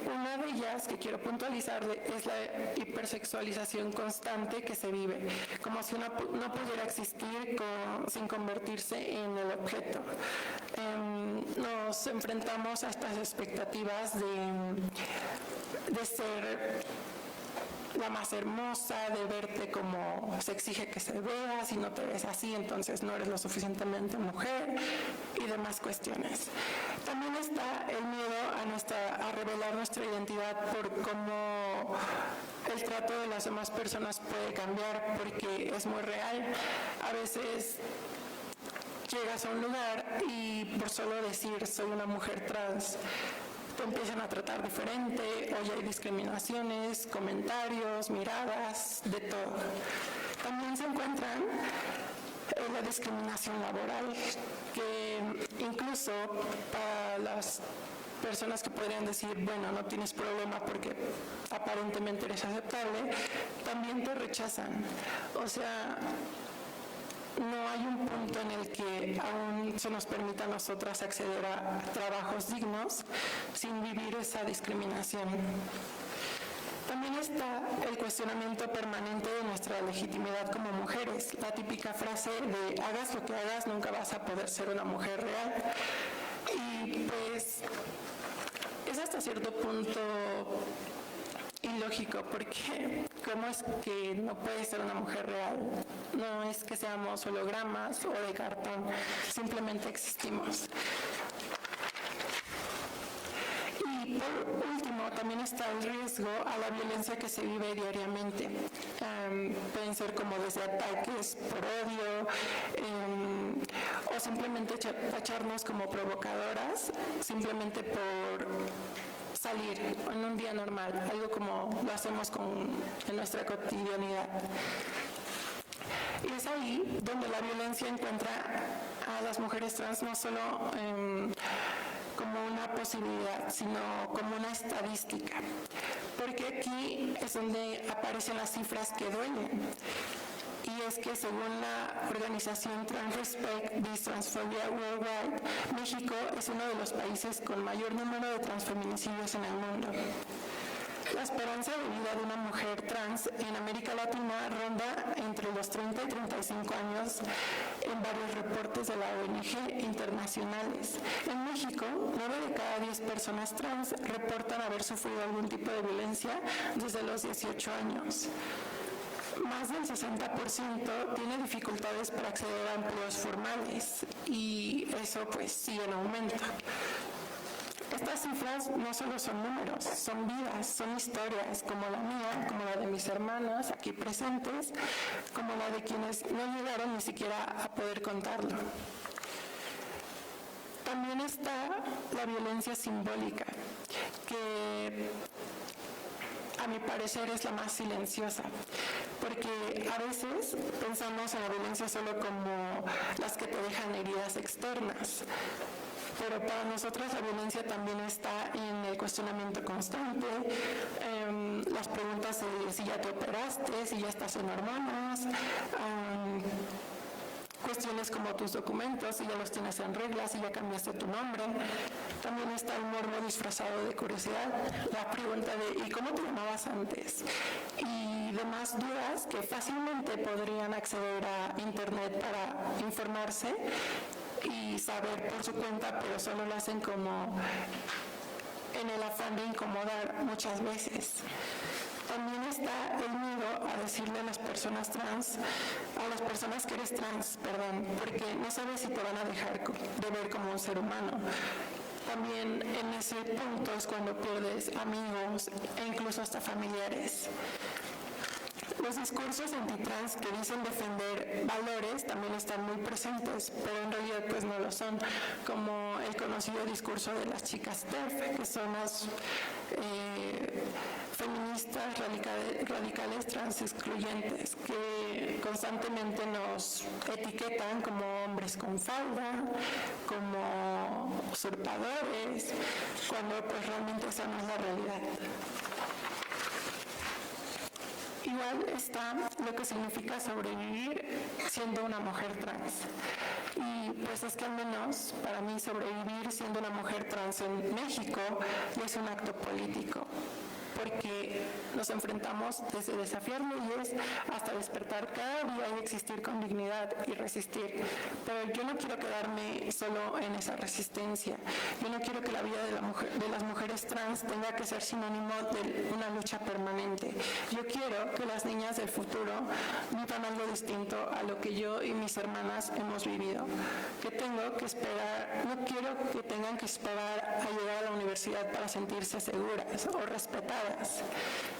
Una de ellas que quiero puntualizar es la hipersexualización constante que se vive, como si no pudiera existir sin convertirse en el objeto. Nos enfrentamos a estas expectativas de ser la más hermosa, de verte como se exige que se vea, si no te ves así, entonces no eres lo suficientemente mujer y demás cuestiones. También está el miedo a revelar nuestra identidad por cómo el trato de las demás personas puede cambiar, porque es muy real. A veces llegas a un lugar y por solo decir soy una mujer trans, te empiezan a tratar diferente, o ya hay discriminaciones, comentarios, miradas, de todo. También se encuentran la discriminación laboral, que incluso para las personas que podrían decir, bueno, no tienes problema porque aparentemente eres aceptable, también te rechazan. O sea, no hay un punto en el que aún se nos permita a nosotras acceder a trabajos dignos sin vivir esa discriminación. También está el cuestionamiento permanente de nuestra legitimidad como mujeres, la típica frase de hagas lo que hagas, nunca vas a poder ser una mujer real. Y pues es hasta cierto punto ilógico, porque ¿cómo es que no puede ser una mujer real? No es que seamos hologramas o de cartón, simplemente existimos. Y por último, también está el riesgo a la violencia que se vive diariamente. Pueden ser como desde ataques por odio, o simplemente tacharnos como provocadoras, simplemente por salir en un día normal, algo como lo hacemos en nuestra cotidianidad. Y es ahí donde la violencia encuentra a las mujeres trans no solo como una posibilidad, sino como una estadística, porque aquí es donde aparecen las cifras que duelen. Y es que según la organización Trans Respect This Transphobia Worldwide, México es uno de los países con mayor número de transfeminicidios en el mundo. La esperanza de vida de una mujer trans en América Latina ronda entre los 30 y 35 años en varios reportes de la ONG internacionales. En México, 9 de cada 10 personas trans reportan haber sufrido algún tipo de violencia desde los 18 años. Más del 60% tiene dificultades para acceder a empleos formales y eso pues sigue en aumento. Estas cifras no solo son números, son vidas, son historias como la mía, como la de mis hermanas aquí presentes, como la de quienes no llegaron ni siquiera a poder contarlo. También está la violencia simbólica, que a mi parecer es la más silenciosa, porque a veces pensamos en la violencia solo como las que te dejan heridas externas, pero para nosotras la violencia también está en el cuestionamiento constante, las preguntas de si ya te operaste, si ya estás en hormonas, cuestiones como tus documentos, si ya los tienes en regla, si ya cambiaste tu nombre. También está el morbo disfrazado de curiosidad, la pregunta de ¿y cómo te llamabas antes? Y demás dudas que fácilmente podrían acceder a internet para informarse y saber por su cuenta, pero solo lo hacen como en el afán de incomodar muchas veces. También está el miedo a decirle a las personas trans, a las personas que eres trans, porque no sabes si te van a dejar de ver como un ser humano. También en ese punto es cuando pierdes amigos e incluso hasta familiares. Los discursos antitrans que dicen defender valores también están muy presentes, pero en realidad pues no lo son, como el conocido discurso de las chicas TERF, que son las feministas radicales trans excluyentes, que constantemente nos etiquetan como hombres con falda, como usurpadores, cuando pues realmente esa no es la realidad. Igual está lo que significa sobrevivir siendo una mujer trans. Y pues es que al menos para mí sobrevivir siendo una mujer trans en México es un acto político, porque nos enfrentamos desde desafiar leyes hasta despertar cada día y existir con dignidad y resistir. Pero yo no quiero quedarme solo en esa resistencia. Yo no quiero que la vida de las mujeres trans tenga que ser sinónimo de una lucha permanente. Yo quiero que las niñas del futuro vivan algo distinto a lo que yo y mis hermanas hemos vivido. Que tengo que esperar, no quiero que tengan que esperar a llegar a la universidad para sentirse seguras o respetadas,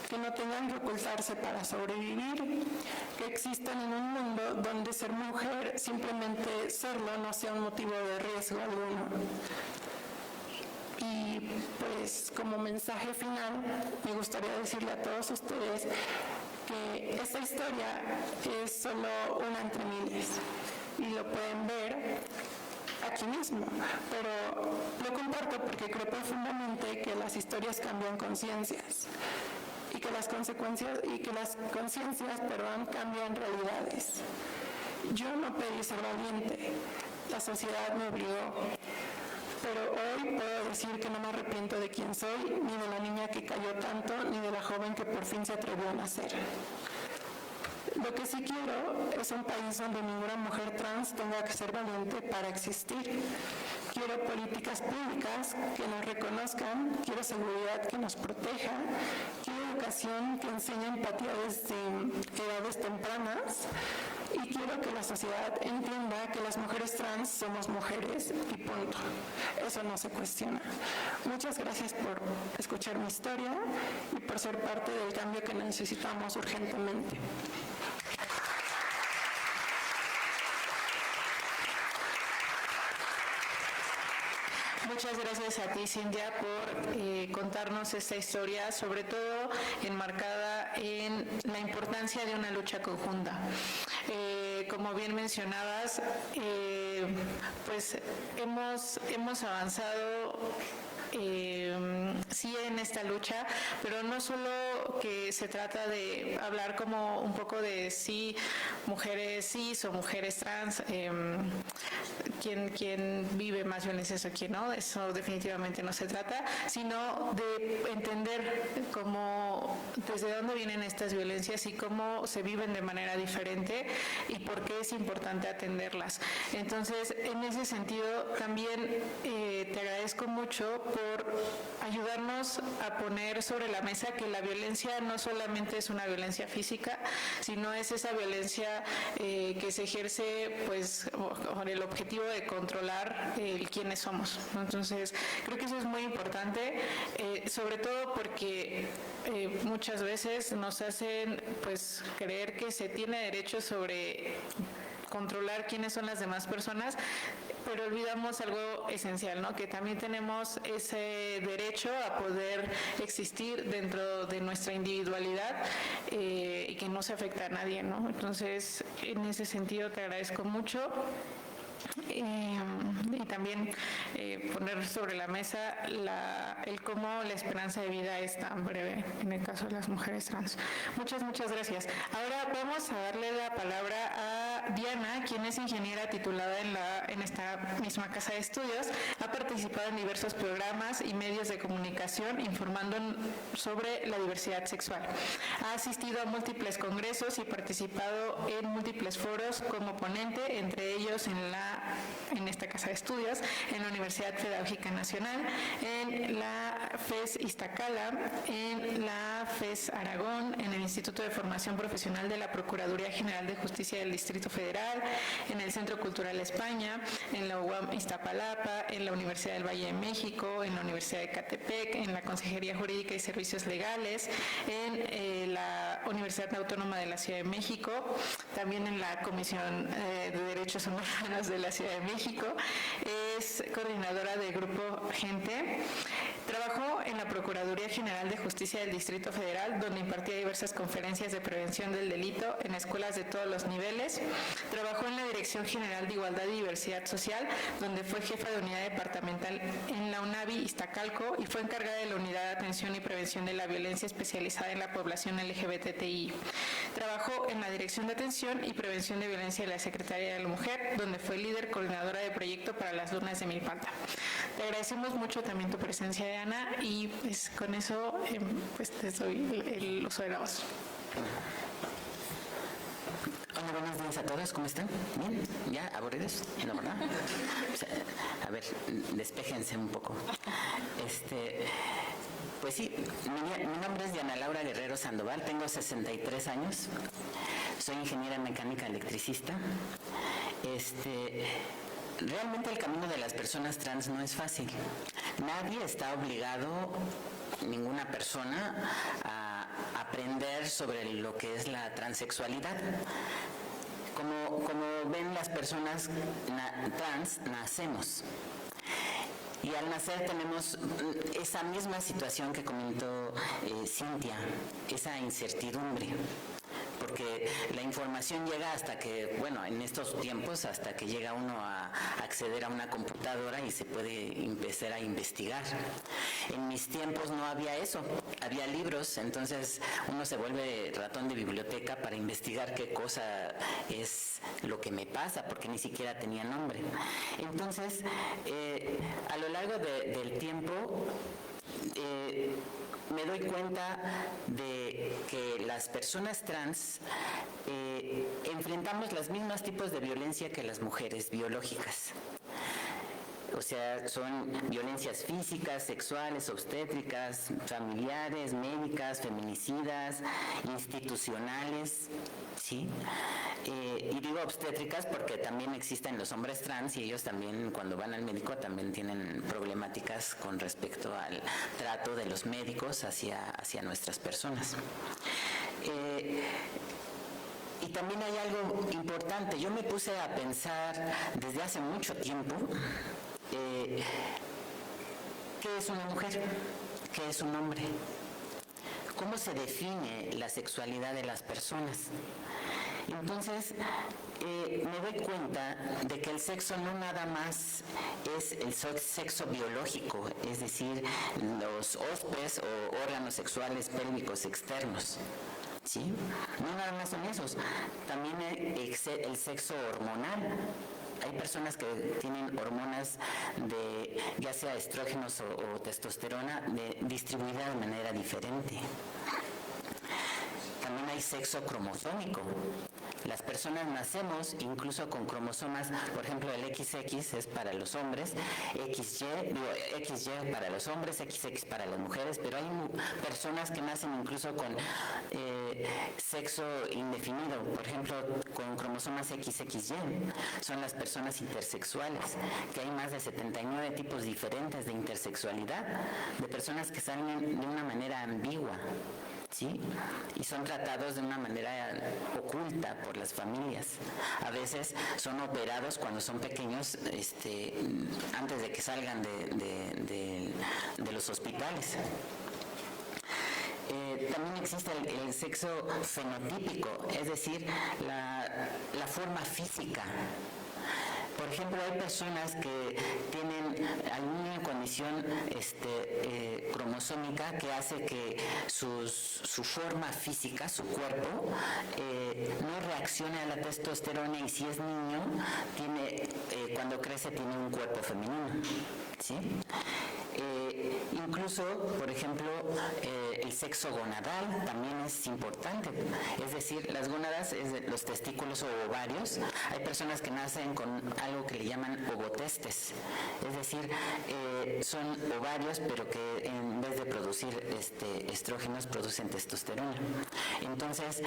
que no tengan que ocultarse para sobrevivir, que existan en un mundo donde ser mujer, simplemente serlo, no sea un motivo de riesgo alguno. Y pues como mensaje final, me gustaría decirle a todos ustedes que esta historia es solo una entre miles y lo pueden ver aquí mismo, pero lo comparto porque creo profundamente que las historias cambian conciencias y que las conciencias cambian realidades. Yo no pedí ser valiente, la sociedad me obligó, pero hoy puedo decir que no me arrepiento de quién soy, ni de la niña que cayó tanto, ni de la joven que por fin se atrevió a nacer. Lo que sí quiero es un país donde ninguna mujer trans tenga que ser valiente para existir. Quiero políticas públicas que nos reconozcan, quiero seguridad que nos proteja, quiero educación que enseñe empatía desde edades tempranas y quiero que la sociedad entienda que las mujeres trans somos mujeres y punto. Eso no se cuestiona. Muchas gracias por escuchar mi historia y por ser parte del cambio que necesitamos urgentemente. Muchas gracias a ti, Cintia, por contarnos esta historia, sobre todo enmarcada en la importancia de una lucha conjunta. Como bien mencionabas, pues hemos avanzado sí en esta lucha, pero no solo que se trata de hablar como un poco de sí, mujeres cis o mujeres trans, quién vive más violencias o quién no, eso definitivamente no se trata, sino de entender cómo, desde dónde vienen estas violencias y cómo se viven de manera diferente y por qué es importante atenderlas. Entonces, en ese sentido, también te agradezco mucho por ayudarnos a poner sobre la mesa que la violencia no solamente es una violencia física, sino es esa violencia que se ejerce pues con el objetivo de controlar quiénes somos, ¿no? Entonces, creo que eso es muy importante, sobre todo porque muchas veces nos hacen pues creer que se tiene derecho sobre controlar quiénes son las demás personas, pero olvidamos algo esencial, ¿no? Que también tenemos ese derecho a poder existir dentro de nuestra individualidad y que no se afecta a nadie, ¿no? Entonces, en ese sentido te agradezco mucho. Y también poner sobre la mesa el cómo la esperanza de vida es tan breve en el caso de las mujeres trans. Muchas gracias. Ahora vamos a darle la palabra a Diana, quien es ingeniera titulada en esta misma casa de estudios. Ha participado en diversos programas y medios de comunicación informando sobre la diversidad sexual. Ha asistido a múltiples congresos y participado en múltiples foros como ponente, entre ellos en esta casa de estudios, en la Universidad Pedagógica Nacional, en la FES Iztacala, en la FES Aragón, en el Instituto de Formación Profesional de la Procuraduría General de Justicia del Distrito Federal, en el Centro Cultural España, en la UAM Iztapalapa, en la Universidad del Valle de México, en la Universidad de Ecatepec, en la Consejería Jurídica y Servicios Legales, en la Universidad Autónoma de la Ciudad de México, también en la Comisión de Derechos Humanos de la Ciudad de México, es coordinadora del Grupo Gente. Trabajó en la Procuraduría General de Justicia del Distrito Federal, donde impartía diversas conferencias de prevención del delito en escuelas de todos los niveles. Trabajó en la Dirección General de Igualdad y Diversidad Social, donde fue jefa de unidad departamental en la UNAVI Iztacalco y fue encargada de la Unidad de Atención y Prevención de la Violencia especializada en la población LGBTI. Trabajó en la Dirección de Atención y Prevención de Violencia de la Secretaría de la Mujer, donde fue líder coordinadora de proyecto para las lunas de Milpalta. Te agradecemos mucho también tu presencia, Diana, y pues con eso pues te doy el uso de la voz. Hola, buenos días a todos, ¿cómo están? ¿Bien? ¿Ya? ¿Aburridos? ¿No, verdad? A ver, despéjense un poco. Pues sí, mi nombre es Diana Laura Guerrero Sandoval, tengo 63 años, soy ingeniera mecánica electricista. Realmente el camino de las personas trans no es fácil. Nadie está obligado, ninguna persona, a aprender sobre lo que es la transexualidad. Como ven, las personas trans nacemos. Y al nacer tenemos esa misma situación que comentó Cintia, esa incertidumbre. Porque la información llega hasta que, bueno, en estos tiempos, hasta que llega uno a acceder a una computadora y se puede empezar a investigar. En mis tiempos no había eso, había libros, entonces uno se vuelve ratón de biblioteca para investigar qué cosa es lo que me pasa, porque ni siquiera tenía nombre. Entonces, a lo largo del tiempo, me doy cuenta de que las personas trans enfrentamos los mismos tipos de violencia que las mujeres biológicas. O sea, son violencias físicas, sexuales, obstétricas, familiares, médicas, feminicidas, institucionales, ¿sí? Y digo obstétricas porque también existen los hombres trans y ellos también, cuando van al médico, también tienen problemáticas con respecto al trato de los médicos hacia nuestras personas. Y también hay algo importante. Yo me puse a pensar desde hace mucho tiempo, ¿qué es una mujer? ¿Qué es un hombre? ¿Cómo se define la sexualidad de las personas? Entonces, me doy cuenta de que el sexo no nada más es el sexo biológico, es decir, los ospes o órganos sexuales pélvicos externos. ¿Sí? No nada más son esos, también el sexo hormonal. Hay personas que tienen hormonas de ya sea estrógenos o testosterona distribuidas de manera diferente. También hay sexo cromosómico. Las personas nacemos incluso con cromosomas, por ejemplo el XX es para los hombres, XY para los hombres, XX para las mujeres, pero hay personas que nacen incluso con sexo indefinido, por ejemplo con cromosomas XXY, son las personas intersexuales, que hay más de 79 tipos diferentes de intersexualidad, de personas que salen de una manera ambigua. ¿Sí? Y son tratados de una manera oculta por las familias. A veces son operados cuando son pequeños, antes de que salgan de los hospitales. También existe el sexo fenotípico, es decir, la forma física. Por ejemplo, hay personas que tienen alguna condición cromosómica que hace que su forma física, su cuerpo, no reaccione a la testosterona y si es niño, cuando crece tiene un cuerpo femenino. ¿Sí? Incluso, por ejemplo, el sexo gonadal también es importante, es decir, las gónadas, los testículos o ovarios, hay personas que nacen con algo que le llaman ovotestes, es decir, son ovarios pero que en vez de producir estrógenos producen testosterona. Entonces,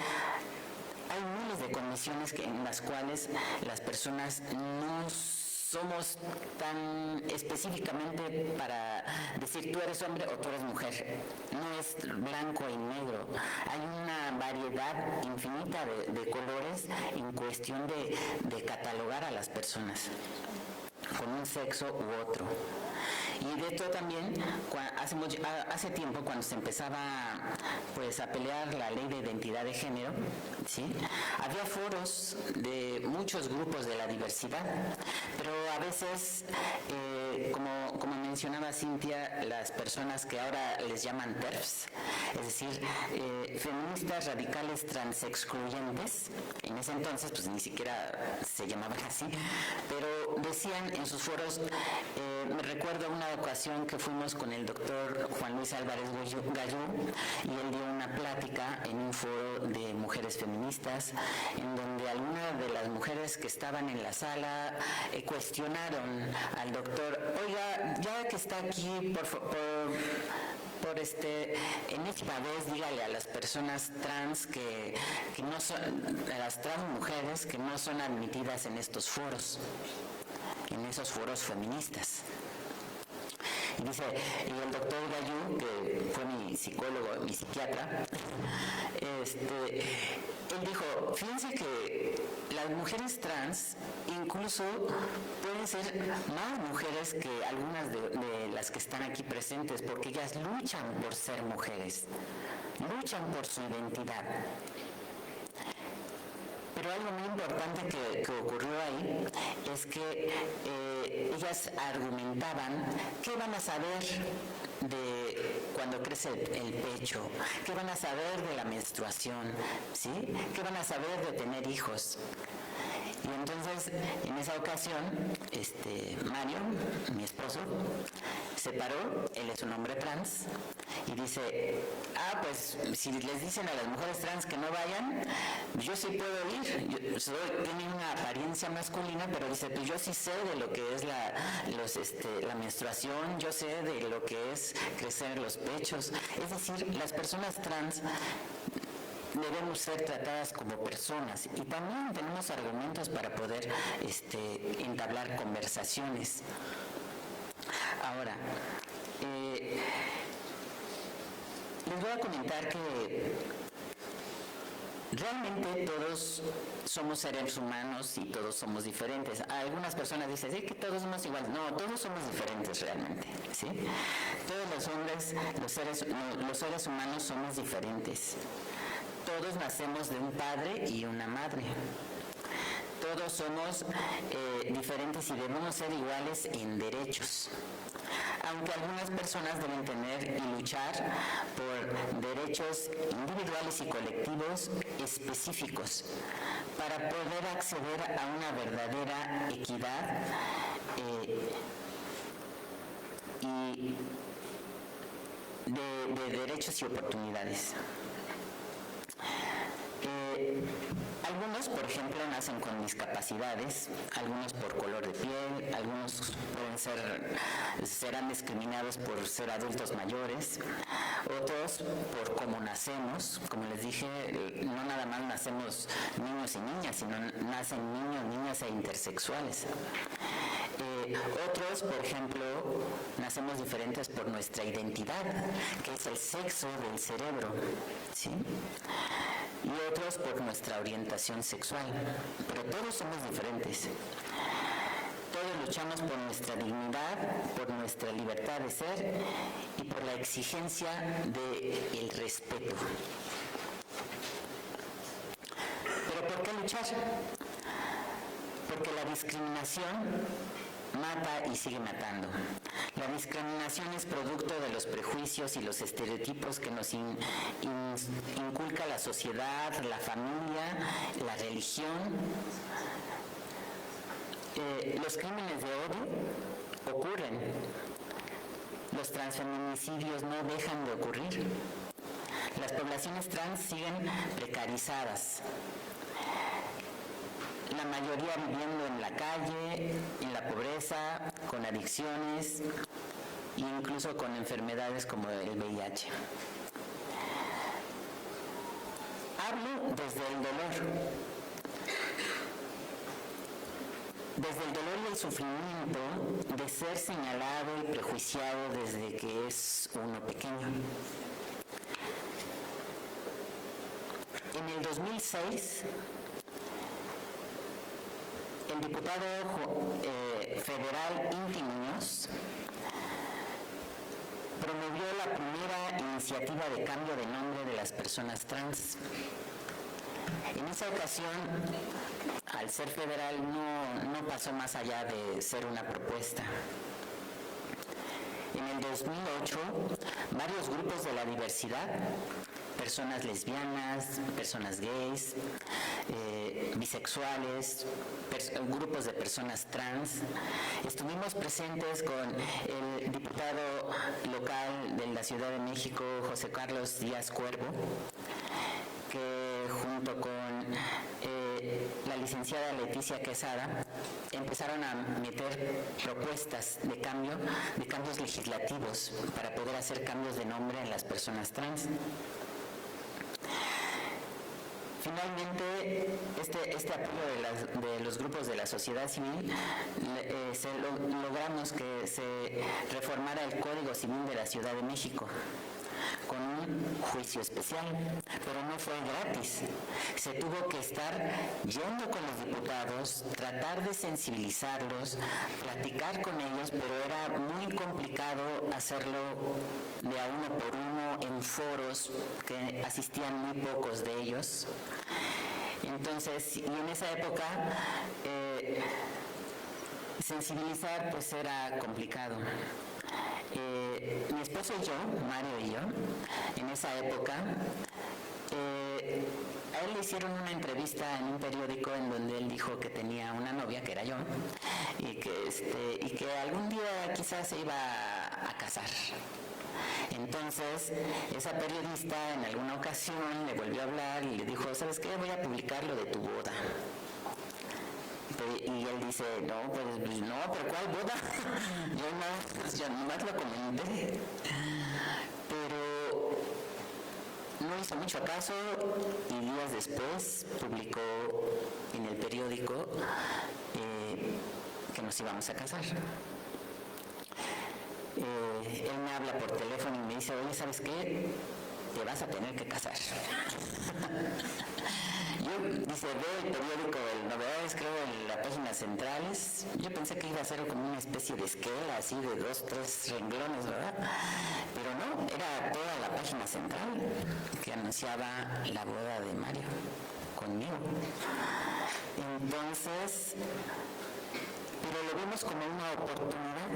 hay miles de condiciones en las cuales las personas no somos tan específicamente para decir tú eres hombre o tú eres mujer. No es blanco y negro. Hay una variedad infinita de colores en cuestión de catalogar a las personas con un sexo u otro. Y de esto también, hace tiempo, cuando se empezaba a pelear la ley de identidad de género, ¿sí? Había foros de muchos grupos de la diversidad, pero a veces, como mencionaba Cintia, las personas que ahora les llaman TERFs, es decir, feministas radicales transexcluyentes, en ese entonces pues ni siquiera se llamaban así, pero decían en sus foros, me recuerdo una ocasión que fuimos con el doctor Juan Luis Álvarez Gallú y él dio una plática en un foro de mujeres feministas en donde algunas de las mujeres que estaban en la sala cuestionaron al doctor, oiga, ya que está aquí, en esta vez dígale a las personas trans que no son, a las trans mujeres que no son admitidas en estos foros, en esos foros feministas. Y el doctor Gallú, que fue mi psicólogo, mi psiquiatra, él dijo, fíjense que las mujeres trans incluso pueden ser más mujeres que algunas de las que están aquí presentes, porque ellas luchan por ser mujeres, luchan por su identidad. Pero algo muy importante que ocurrió ahí es que ellas argumentaban qué van a saber de cuando crece el pecho, qué van a saber de la menstruación, ¿sí? ¿Qué van a saber de tener hijos? Y entonces, en esa ocasión, Mario, mi esposo, se paró, él es un hombre trans, y dice, pues si les dicen a las mujeres trans que no vayan, yo sí puedo ir, tiene una apariencia masculina, pero dice, pues yo sí sé de lo que es la menstruación, yo sé de lo que es crecer los pechos, es decir, las personas trans debemos ser tratadas como personas y también tenemos argumentos para poder entablar conversaciones. Ahora, les voy a comentar que realmente todos somos seres humanos y todos somos diferentes. Algunas personas dicen, sí, que todos somos iguales. No, todos somos diferentes realmente, ¿sí? Todos los hombres, los seres humanos somos diferentes. Todos nacemos de un padre y una madre. todos somos diferentes y debemos ser iguales en derechos. Aunque algunas personas deben tener y luchar por derechos individuales y colectivos específicos para poder acceder a una verdadera equidad y de derechos y oportunidades. Algunos, por ejemplo, nacen con discapacidades, algunos por color de piel, algunos serán discriminados por ser adultos mayores, otros por cómo nacemos. Como les dije, no nada más nacemos niños y niñas, sino nacen niños, niñas e intersexuales. Otros, por ejemplo, nacemos diferentes por nuestra identidad, que es el sexo del cerebro, ¿sí? Y otros por nuestra orientación sexual, pero todos somos diferentes. Todos luchamos por nuestra dignidad, por nuestra libertad de ser y por la exigencia del respeto. ¿Pero por qué luchar? Porque la discriminación mata y sigue matando. La discriminación es producto de los prejuicios y los estereotipos que nos inculca la sociedad, la familia, la religión. Los crímenes de odio ocurren. Los transfeminicidios no dejan de ocurrir. Las poblaciones trans siguen precarizadas. La mayoría viviendo en la calle, en la pobreza, con adicciones e incluso con enfermedades como el VIH. Hablo desde el dolor. Desde el dolor y el sufrimiento de ser señalado y prejuiciado desde que es uno pequeño. En el 2006, el diputado federal Inti Muñoz promovió la primera iniciativa de cambio de nombre de las personas trans. En esa ocasión, al ser federal, no pasó más allá de ser una propuesta. En el 2008, varios grupos de la diversidad, personas lesbianas, personas gays, bisexuales, grupos de personas trans, estuvimos presentes con el diputado local de la Ciudad de México, José Carlos Díaz Cuervo, que junto con la licenciada Leticia Quesada empezaron a meter propuestas de cambios legislativos para poder hacer cambios de nombre en las personas trans. Finalmente, este apoyo de los grupos de la sociedad civil, logramos que se reformara el Código Civil de la Ciudad de México con un juicio especial, pero no fue gratis. Se tuvo que estar yendo con los diputados, tratar de sensibilizarlos, platicar con ellos, pero era muy complicado hacerlo de a uno por uno en foros que asistían muy pocos de ellos. Entonces, y en esa época, sensibilizar pues era complicado. Mi esposo y yo, Mario y yo, en esa época, a él le hicieron una entrevista en un periódico en donde él dijo que tenía una novia, que era yo, y que algún día quizás se iba a casar. Entonces, esa periodista en alguna ocasión le volvió a hablar y le dijo, ¿sabes qué? Voy a publicar lo de tu boda. Y él dice, no, pues no, pero ¿cuál boda? yo nomás lo comenté. Pero no hizo mucho caso y días después publicó en el periódico que nos íbamos a casar. Él me habla por teléfono y me dice, oye, ¿sabes qué? Te vas a tener que casar. Yo, veo el periódico, el Novedades, creo, en las páginas centrales. Yo pensé que iba a ser como una especie de esquela, así de 2, 3 renglones, ¿verdad? Pero no, era toda la página central que anunciaba la boda de Mario conmigo. Entonces, pero lo vimos como una oportunidad.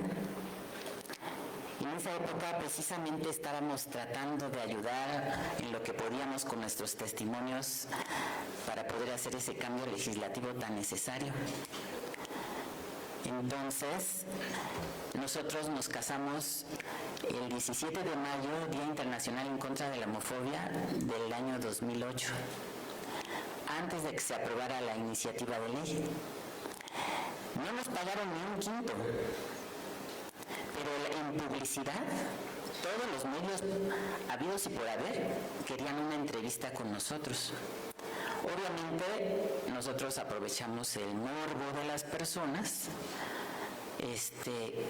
En esa época precisamente estábamos tratando de ayudar en lo que podíamos con nuestros testimonios para poder hacer ese cambio legislativo tan necesario. Entonces, nosotros nos casamos el 17 de mayo, Día Internacional en contra de la Homofobia del año 2008, antes de que se aprobara la iniciativa de ley. No nos pagaron ni un quinto. Pero en publicidad, todos los medios habidos y por haber querían una entrevista con nosotros. Obviamente, nosotros aprovechamos el morbo de las personas e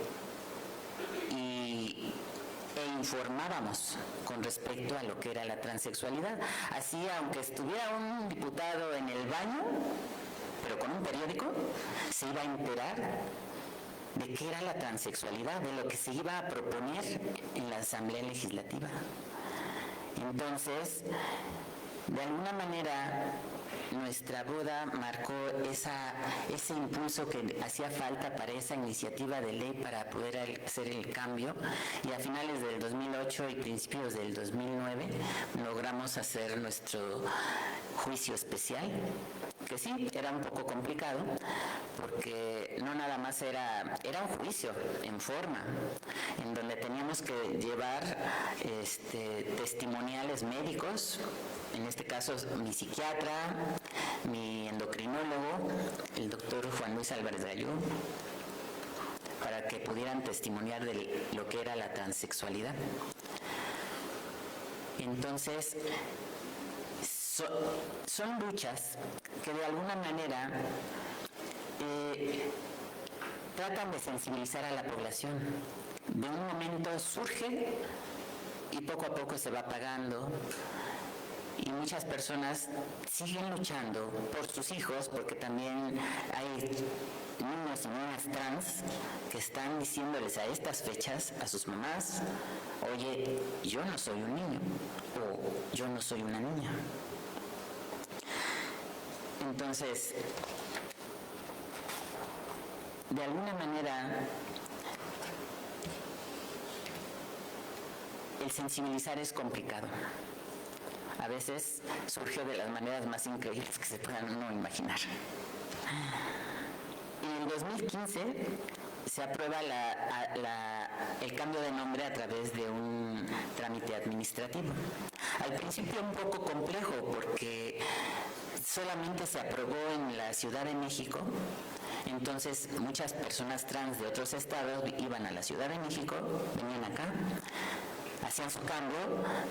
informábamos con respecto a lo que era la transexualidad. Así, aunque estuviera un diputado en el baño, pero con un periódico, se iba a enterar de qué era la transexualidad, de lo que se iba a proponer en la Asamblea Legislativa. Entonces, de alguna manera, nuestra boda marcó ese impulso que hacía falta para esa iniciativa de ley para poder hacer el cambio, y a finales del 2008 y principios del 2009 logramos hacer nuestro juicio especial, que sí, era un poco complicado, porque no nada más era un juicio en forma, en donde teníamos que llevar testimoniales médicos, en este caso mi psiquiatra, mi endocrinólogo, el doctor Juan Luis Álvarez Gallú, para que pudieran testimoniar de lo que era la transexualidad. Entonces, son luchas que de alguna manera tratan de sensibilizar a la población. De un momento surge y poco a poco se va apagando, y muchas personas siguen luchando por sus hijos, porque también hay niños y niñas trans que están diciéndoles a estas fechas a sus mamás: oye, yo no soy un niño, o yo no soy una niña. Entonces, de alguna manera, el sensibilizar es complicado. A veces surge de las maneras más increíbles que se puedan uno imaginar. En el 2015 se aprueba el cambio de nombre a través de un trámite administrativo. Al principio un poco complejo, porque solamente se aprobó en la Ciudad de México. Entonces muchas personas trans de otros estados iban a la Ciudad de México, venían acá, hacían su cambio,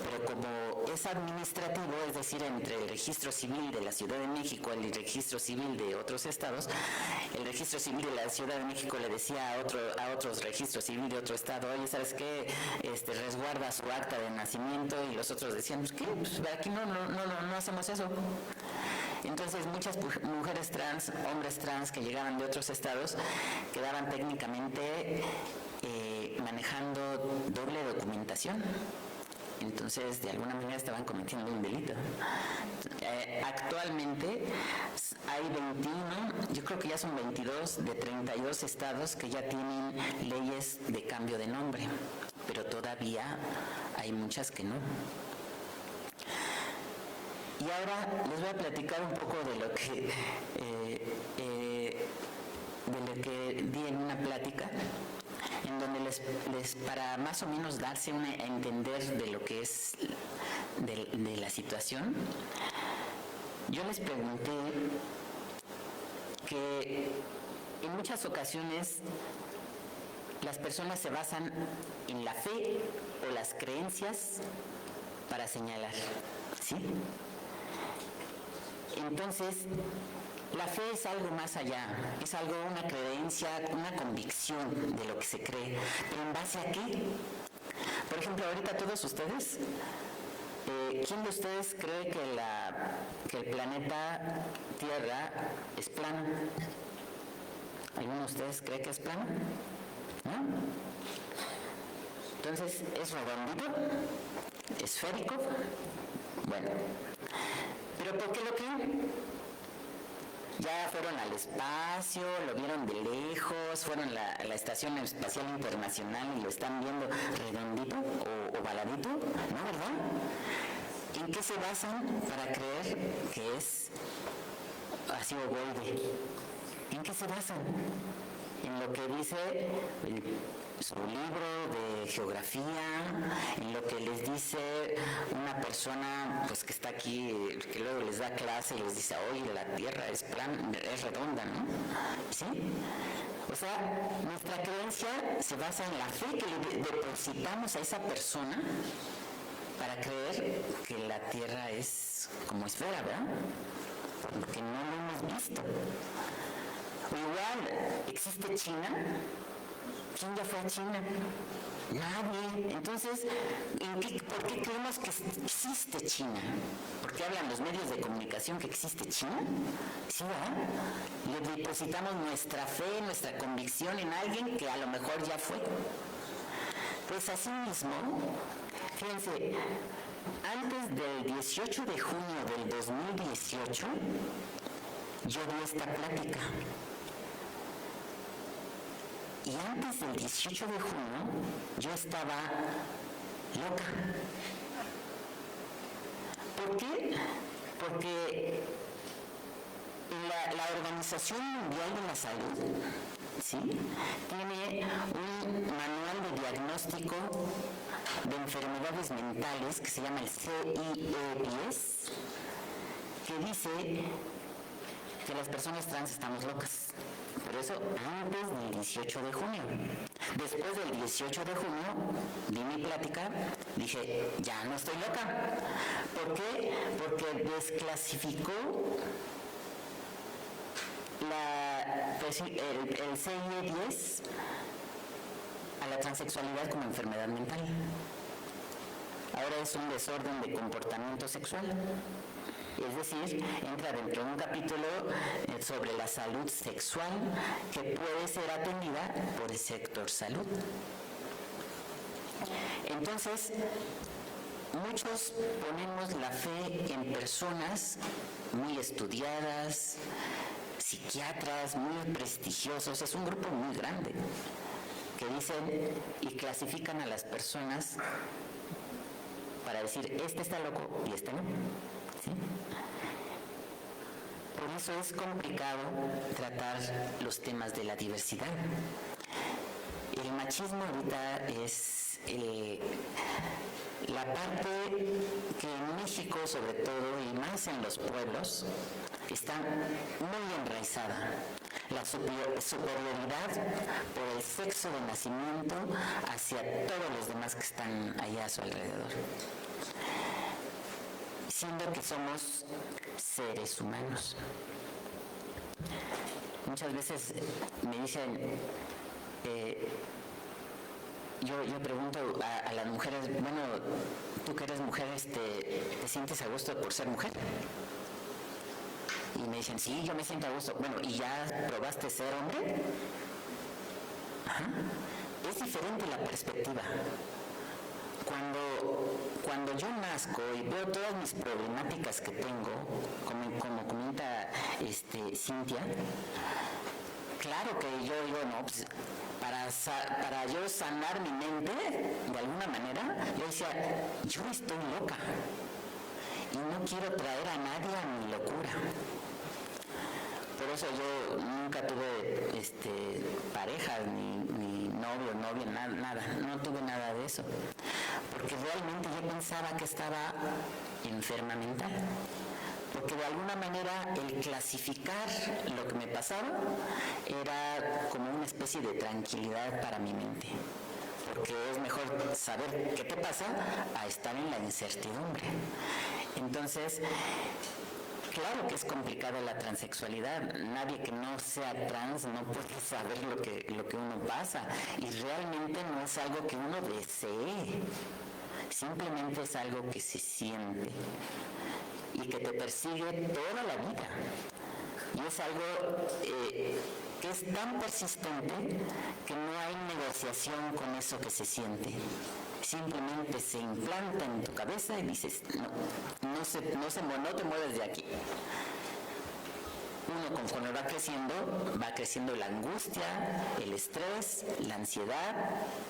pero como es administrativo, es decir, entre el registro civil de la Ciudad de México y el registro civil de otros estados, el registro civil de la Ciudad de México le decía a otros registros civil de otro estado: oye, ¿sabes qué? Resguarda su acta de nacimiento, y los otros decían: pues, ¿qué? Pues aquí no hacemos eso. Entonces muchas mujeres trans, hombres trans que llegaban de otros estados quedaban técnicamente manejando doble documentación. Entonces, de alguna manera estaban cometiendo un delito. Actualmente hay 21, yo creo que ya son 22 de 32 estados que ya tienen leyes de cambio de nombre, pero todavía hay muchas que no. Y ahora les voy a platicar un poco de lo que di en una plática, en donde les para más o menos darse a entender de lo que es de la situación, yo les pregunté que en muchas ocasiones las personas se basan en la fe o las creencias para señalar, ¿sí? Entonces, la fe es algo más allá, es algo, una creencia, una convicción de lo que se cree. ¿Pero en base a qué? Por ejemplo, ahorita todos ustedes, ¿quién de ustedes cree que el planeta Tierra es plano? ¿Alguno de ustedes cree que es plano? ¿No? Entonces, ¿es redondito? ¿Esférico? Bueno, ¿pero por qué lo creen? Ya fueron al espacio, lo vieron de lejos, fueron a la Estación Espacial Internacional y lo están viendo redondito o ovaladito, ¿no, verdad? ¿En qué se basan para creer que es así ovoide? ¿En qué se basan? En lo que dice su libro de geografía, en lo que les dice una persona pues que está aquí, que luego les da clase y les dice, oye, la Tierra es redonda, ¿no? ¿Sí? O sea, nuestra creencia se basa en la fe que le depositamos a esa persona para creer que la Tierra es como esfera, ¿verdad? Porque no lo hemos visto. O igual, ¿existe China? ¿Quién ya fue a China? Nadie. Entonces, ¿por qué creemos que existe China? ¿Por qué hablan los medios de comunicación que existe China? Sí, ¿verdad? Le depositamos nuestra fe, nuestra convicción en alguien que a lo mejor ya fue. Pues así mismo, fíjense, antes del 18 de junio del 2018, yo di esta plática. Y antes del 18 de junio, yo estaba loca. ¿Por qué? Porque la Organización Mundial de la Salud, ¿sí?, tiene un manual de diagnóstico de enfermedades mentales que se llama el CIE-10, que dice que las personas trans estamos locas. Por eso, antes del 18 de junio. Después del 18 de junio, di mi plática, dije, ya no estoy loca. ¿Por qué? Porque desclasificó el CIE-10 a la transexualidad como enfermedad mental. Ahora es un desorden de comportamiento sexual. Es decir, entra dentro de un capítulo sobre la salud sexual que puede ser atendida por el sector salud. Entonces, muchos ponemos la fe en personas muy estudiadas, psiquiatras muy prestigiosos, es un grupo muy grande, que dicen y clasifican a las personas para decir, este está loco y este no. ¿Sí? Por eso es complicado tratar los temas de la diversidad. El machismo ahorita es la parte que en México, sobre todo, y más en los pueblos, está muy enraizada. La superioridad por el sexo de nacimiento hacia todos los demás que están allá a su alrededor. Siendo que somos seres humanos. Muchas veces me dicen, yo pregunto a las mujeres, bueno, tú que eres mujer, ¿te sientes a gusto por ser mujer? Y me dicen, sí, yo me siento a gusto. Bueno, ¿y ya probaste ser hombre? Ajá. Es diferente la perspectiva. Cuando yo nazco y veo todas mis problemáticas que tengo, como comenta Cintia, claro que yo digo, no, pues, para yo sanar mi mente, de alguna manera, yo decía, yo estoy loca y no quiero traer a nadie a mi locura. Por eso yo nunca tuve pareja, ni novio, novia, nada, no tuve nada de eso. Porque realmente yo pensaba que estaba enferma mental. Porque de alguna manera el clasificar lo que me pasaba era como una especie de tranquilidad para mi mente. Porque es mejor saber qué te pasa a estar en la incertidumbre. Entonces, claro que es complicada la transexualidad. Nadie que no sea trans no puede saber lo que uno pasa. Y realmente no es algo que uno desee. Simplemente es algo que se siente y que te persigue toda la vida. Y es algo que es tan persistente que no hay negociación con eso que se siente. Simplemente se implanta en tu cabeza y dices, no te mueves de aquí. uno conforme va creciendo la angustia, el estrés, la ansiedad,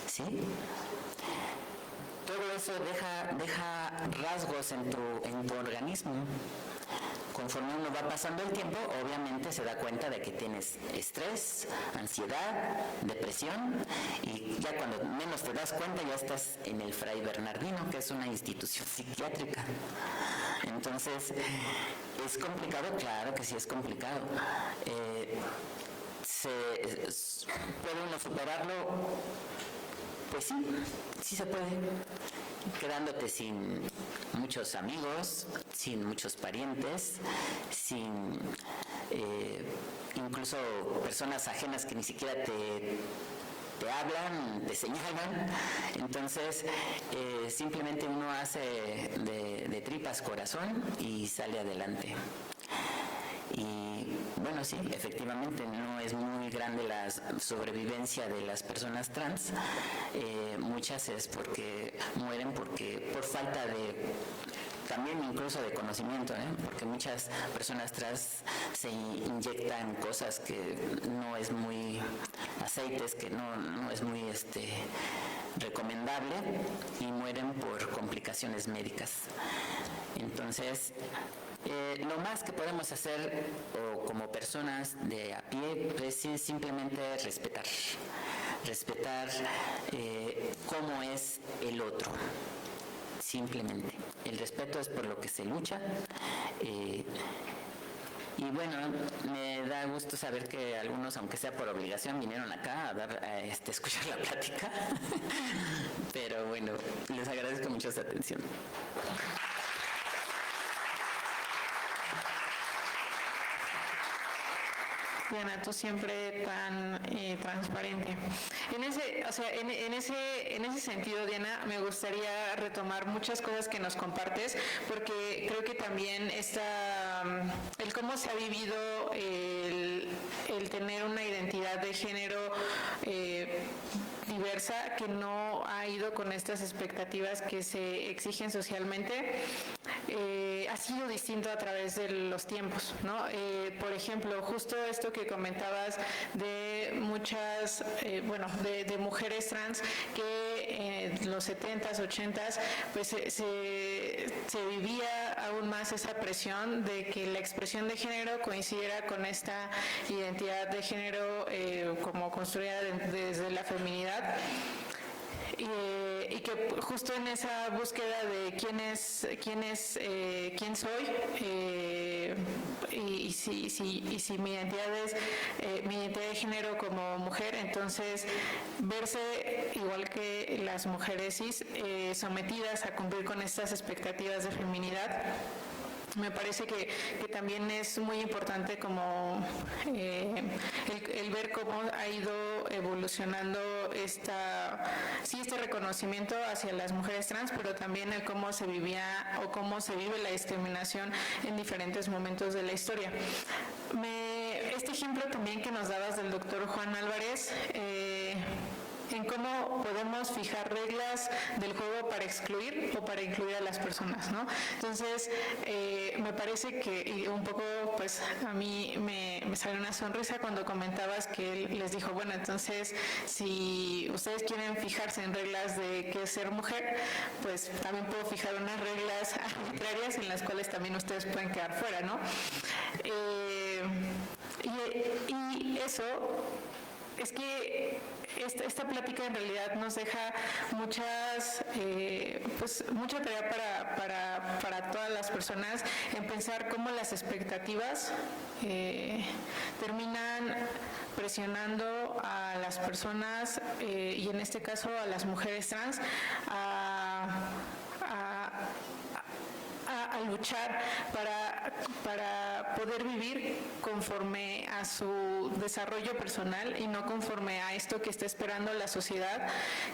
¿sí? Todo eso deja rasgos en tu organismo. Conforme uno va pasando el tiempo, obviamente se da cuenta de que tienes estrés, ansiedad, depresión, y ya cuando menos te das cuenta ya estás en el Fray Bernardino, que es una institución psiquiátrica. Entonces, ¿es complicado? Claro que sí es complicado. ¿Puede uno superarlo? Pues sí se puede, quedándote sin muchos amigos, sin muchos parientes, sin incluso personas ajenas que ni siquiera te hablan, te señalan. Entonces simplemente uno hace de tripas corazón y sale adelante. Y bueno, sí, efectivamente no es muy grande la sobrevivencia de las personas trans. Muchas es porque mueren por falta de, también incluso de conocimiento, porque muchas personas trans se inyectan cosas que no es muy, aceites que no es muy recomendable, y mueren por complicaciones médicas. Entonces, lo más que podemos hacer como personas de a pie pues, es simplemente respetar cómo es el otro. Simplemente el respeto es por lo que se lucha. Y bueno, me da gusto saber que algunos, aunque sea por obligación, vinieron acá a escuchar la plática. Pero bueno, les agradezco mucho su atención. Diana, tú siempre tan transparente. En ese sentido, Diana, me gustaría retomar muchas cosas que nos compartes, porque creo que también el cómo se ha vivido el tener una identidad de género diversa, que no ha ido con estas expectativas que se exigen socialmente, ha sido distinto a través de los tiempos, ¿no? Por ejemplo, justo esto que comentabas de muchas, de mujeres trans que en los 70s, 80s, pues se vivía aún más esa presión de que la expresión de género coincidiera con esta identidad de género como construida desde la feminidad. Y que justo en esa búsqueda de quién soy, y si mi identidad es mi identidad de género como mujer, entonces verse igual que las mujeres cis sometidas a cumplir con estas expectativas de feminidad. Me parece que también es muy importante como el ver cómo ha ido evolucionando este reconocimiento hacia las mujeres trans, pero también el cómo se vivía o cómo se vive la discriminación en diferentes momentos de la historia. Este ejemplo también que nos dabas del doctor Juan Álvarez, en cómo podemos fijar reglas del juego para excluir o para incluir a las personas, ¿no? Entonces, me parece que, y un poco, pues, a mí me salió una sonrisa cuando comentabas que él les dijo, bueno, entonces, si ustedes quieren fijarse en reglas de qué es ser mujer, pues también puedo fijar unas reglas arbitrarias en las cuales también ustedes pueden quedar fuera, ¿no? Y eso es que esta plática en realidad nos deja mucha tarea para todas las personas en pensar cómo las expectativas terminan presionando a las personas y en este caso a las mujeres trans a luchar para poder vivir conforme a su desarrollo personal y no conforme a esto que está esperando la sociedad,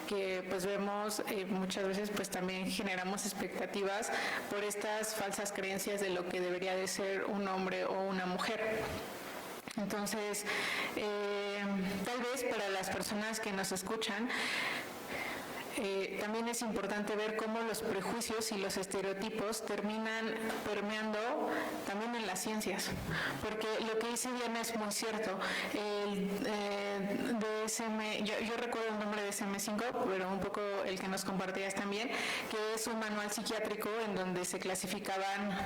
que pues vemos muchas veces pues también generamos expectativas por estas falsas creencias de lo que debería de ser un hombre o una mujer. Entonces, tal vez para las personas que nos escuchan, también es importante ver cómo los prejuicios y los estereotipos terminan permeando también en las ciencias, porque lo que dice Diana es muy cierto. El DSM, yo recuerdo el nombre de DSM-5, pero un poco el que nos compartías también, que es un manual psiquiátrico en donde se clasificaban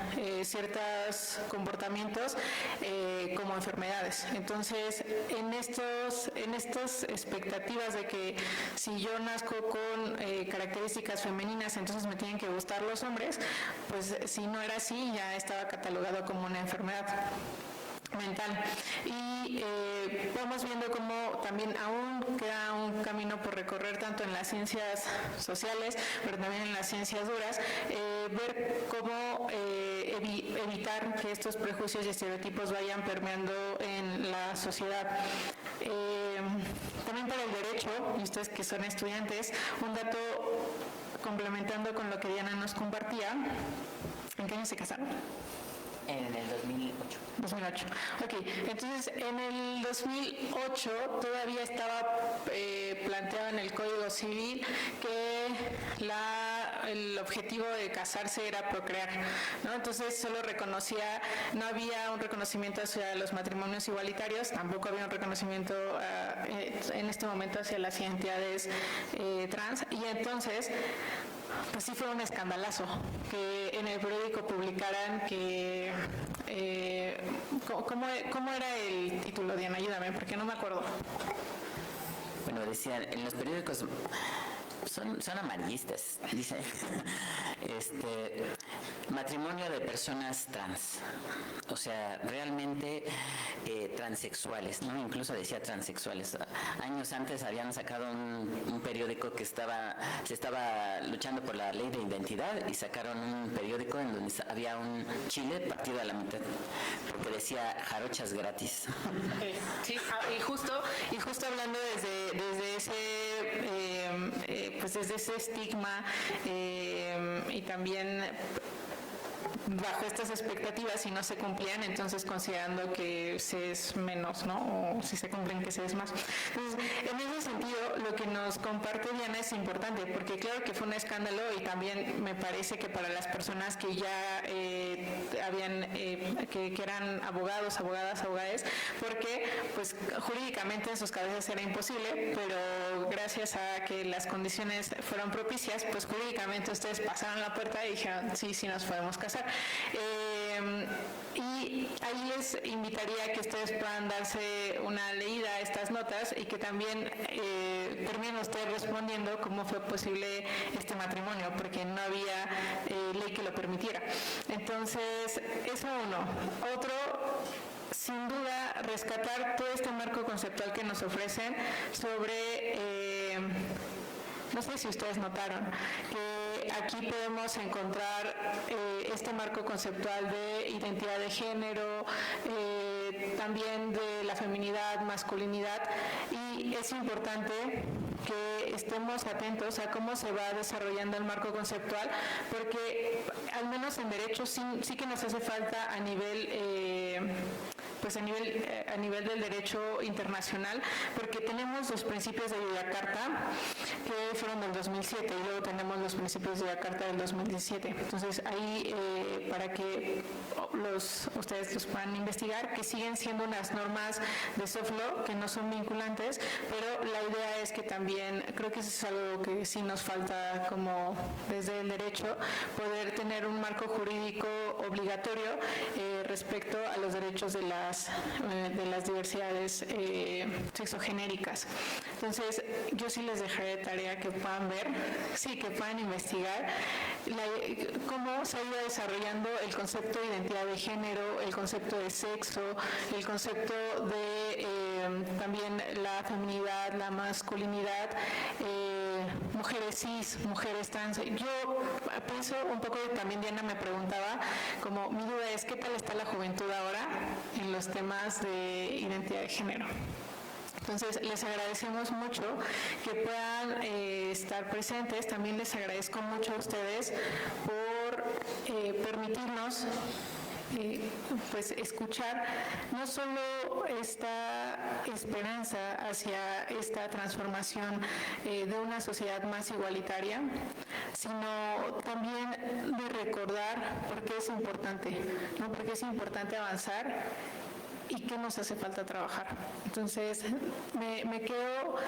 ciertos comportamientos como enfermedades. Entonces, en estas expectativas de que si yo nazco con características femeninas, entonces me tienen que gustar los hombres, pues si no era así, ya estaba catalogado como una enfermedad mental. Y vamos viendo cómo también aún queda un camino por recorrer, tanto en las ciencias sociales, pero también en las ciencias duras, ver cómo evitar que estos prejuicios y estereotipos vayan permeando en la sociedad. También para el derecho, y ustedes que son estudiantes, un dato complementando con lo que Diana nos compartía. ¿En qué año se casaron? En el 2008. 2008. Ok, entonces en el 2008 todavía estaba planteado en el Código Civil que el objetivo de casarse era procrear, ¿no? Entonces solo no había un reconocimiento hacia los matrimonios igualitarios, tampoco había un reconocimiento en este momento hacia las identidades trans, y entonces pues sí fue un escandalazo que en el periódico publicaran que ¿cómo era el título, Diana? Ayúdame, porque no me acuerdo. Bueno, decían, en los periódicos son amarillistas, dice, matrimonio de personas trans, o sea, realmente transexuales, ¿no? Incluso decía transexuales. Años antes habían sacado un periódico que se estaba luchando por la ley de identidad, y sacaron un periódico en donde había un chile partido a la mitad, porque decía jarochas gratis. Sí, y justo hablando desde ese pues desde ese estigma y también bajo estas expectativas, si no se cumplían, entonces considerando que se es menos, ¿no? O si se cumplen, que se es más. Entonces, en ese sentido, lo que nos comparte Diana es importante, porque claro que fue un escándalo, y también me parece que para las personas que ya que eran abogados, abogadas, abogades, porque pues jurídicamente en sus cabezas era imposible, pero gracias a que las condiciones fueron propicias, pues jurídicamente ustedes pasaron la puerta y dijeron, sí nos podemos casar. Y ahí les invitaría a que ustedes puedan darse una leída a estas notas, y que también terminen ustedes respondiendo cómo fue posible este matrimonio, porque no había ley que lo permitiera. Entonces, eso uno. Otro, sin duda, rescatar todo este marco conceptual que nos ofrecen sobre... no sé si ustedes notaron que aquí podemos encontrar este marco conceptual de identidad de género, también de la feminidad, masculinidad, y es importante que estemos atentos a cómo se va desarrollando el marco conceptual, porque al menos en derecho sí que nos hace falta a nivel a nivel del derecho internacional, porque tenemos los principios de Yakarta, que fueron del 2007, y luego tenemos los principios de Yakarta del 2017. Entonces ahí, para que ustedes los puedan investigar, que siguen siendo unas normas de soft law que no son vinculantes, pero la idea es que también, creo que eso es algo que sí nos falta como desde el derecho, poder tener un marco jurídico obligatorio respecto a los derechos de las diversidades sexogenéricas. Entonces, yo sí les dejaré de tarea que puedan ver, que puedan investigar cómo se ha ido desarrollando el concepto de identidad de género, el concepto de sexo, el concepto de también la feminidad, la masculinidad, mujeres cis, mujeres trans. Yo pienso un poco, también Diana me preguntaba, como mi duda es, ¿qué tal está la juventud ahora en los temas de identidad de género? Entonces, les agradecemos mucho que puedan estar presentes. También les agradezco mucho a ustedes por permitirnos pues escuchar no solo esta esperanza hacia esta transformación de una sociedad más igualitaria, sino también de recordar por qué es importante, ¿no? Por qué es importante avanzar y qué nos hace falta trabajar. Entonces, me quedo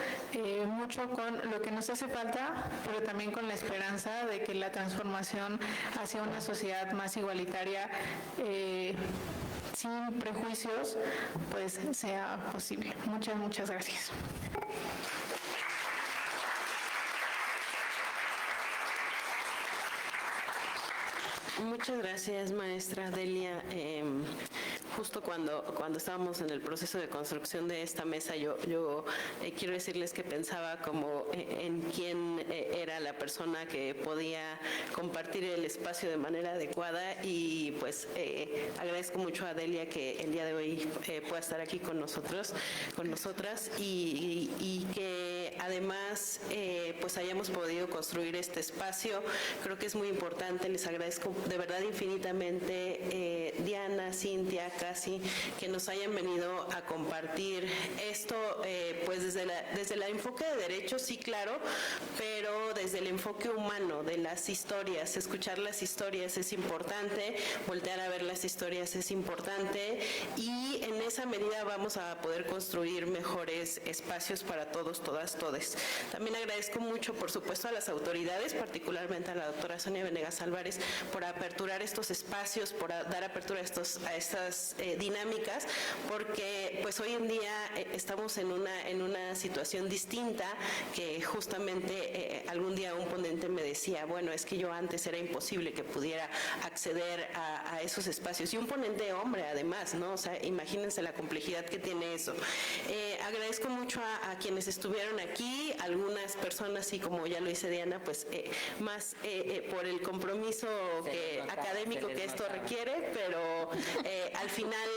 mucho con lo que nos hace falta, pero también con la esperanza de que la transformación hacia una sociedad más igualitaria, sin prejuicios, pues sea posible. Muchas gracias. Muchas gracias, maestra Delia. Justo cuando estábamos en el proceso de construcción de esta mesa, yo quiero decirles que pensaba como en quién era la persona que podía compartir el espacio de manera adecuada, y pues agradezco mucho a Delia que el día de hoy pueda estar aquí con nosotros, con nosotras, y que además pues hayamos podido construir este espacio. Creo que es muy importante. Les agradezco de verdad infinitamente, Diana, Cintia, Casi, que nos hayan venido a compartir esto, pues desde el enfoque de derechos, sí, claro, pero desde el enfoque humano de las historias. Escuchar las historias es importante, voltear a ver las historias es importante, y en esa medida vamos a poder construir mejores espacios para todos, todas, todes. También agradezco mucho, por supuesto, a las autoridades, particularmente a la doctora Sonia Venegas Álvarez, por aperturar estos espacios, por dar apertura a estas dinámicas, porque pues hoy en día estamos en una situación distinta, que justamente algún día un ponente me decía, bueno, es que yo antes era imposible que pudiera acceder a esos espacios, y un ponente hombre además, ¿no? O sea, imagínense la complejidad que tiene eso. Agradezco mucho a quienes estuvieron aquí, algunas personas, y como ya lo dice Diana, pues más por el compromiso académico que esto requiere, pero al final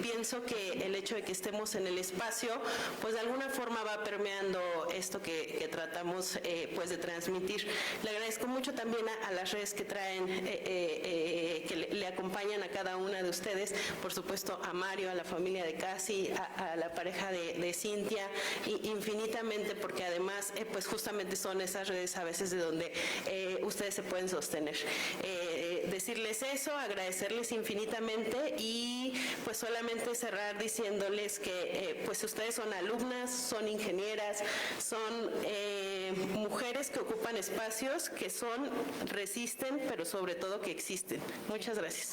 pienso que el hecho de que estemos en el espacio, pues de alguna forma va permeando esto que tratamos pues de transmitir. Le agradezco mucho también a las redes que traen, que le acompañan a cada una de ustedes, por supuesto a Mario, a la familia de Casi, a la pareja de Cintia, infinitamente, porque además pues justamente son esas redes a veces de donde ustedes se pueden sostener. Decirles eso, agradecerles infinitamente, y pues solamente cerrar diciéndoles que pues ustedes son alumnas, son ingenieras, son mujeres que ocupan espacios que resisten, pero sobre todo que existen. Muchas gracias.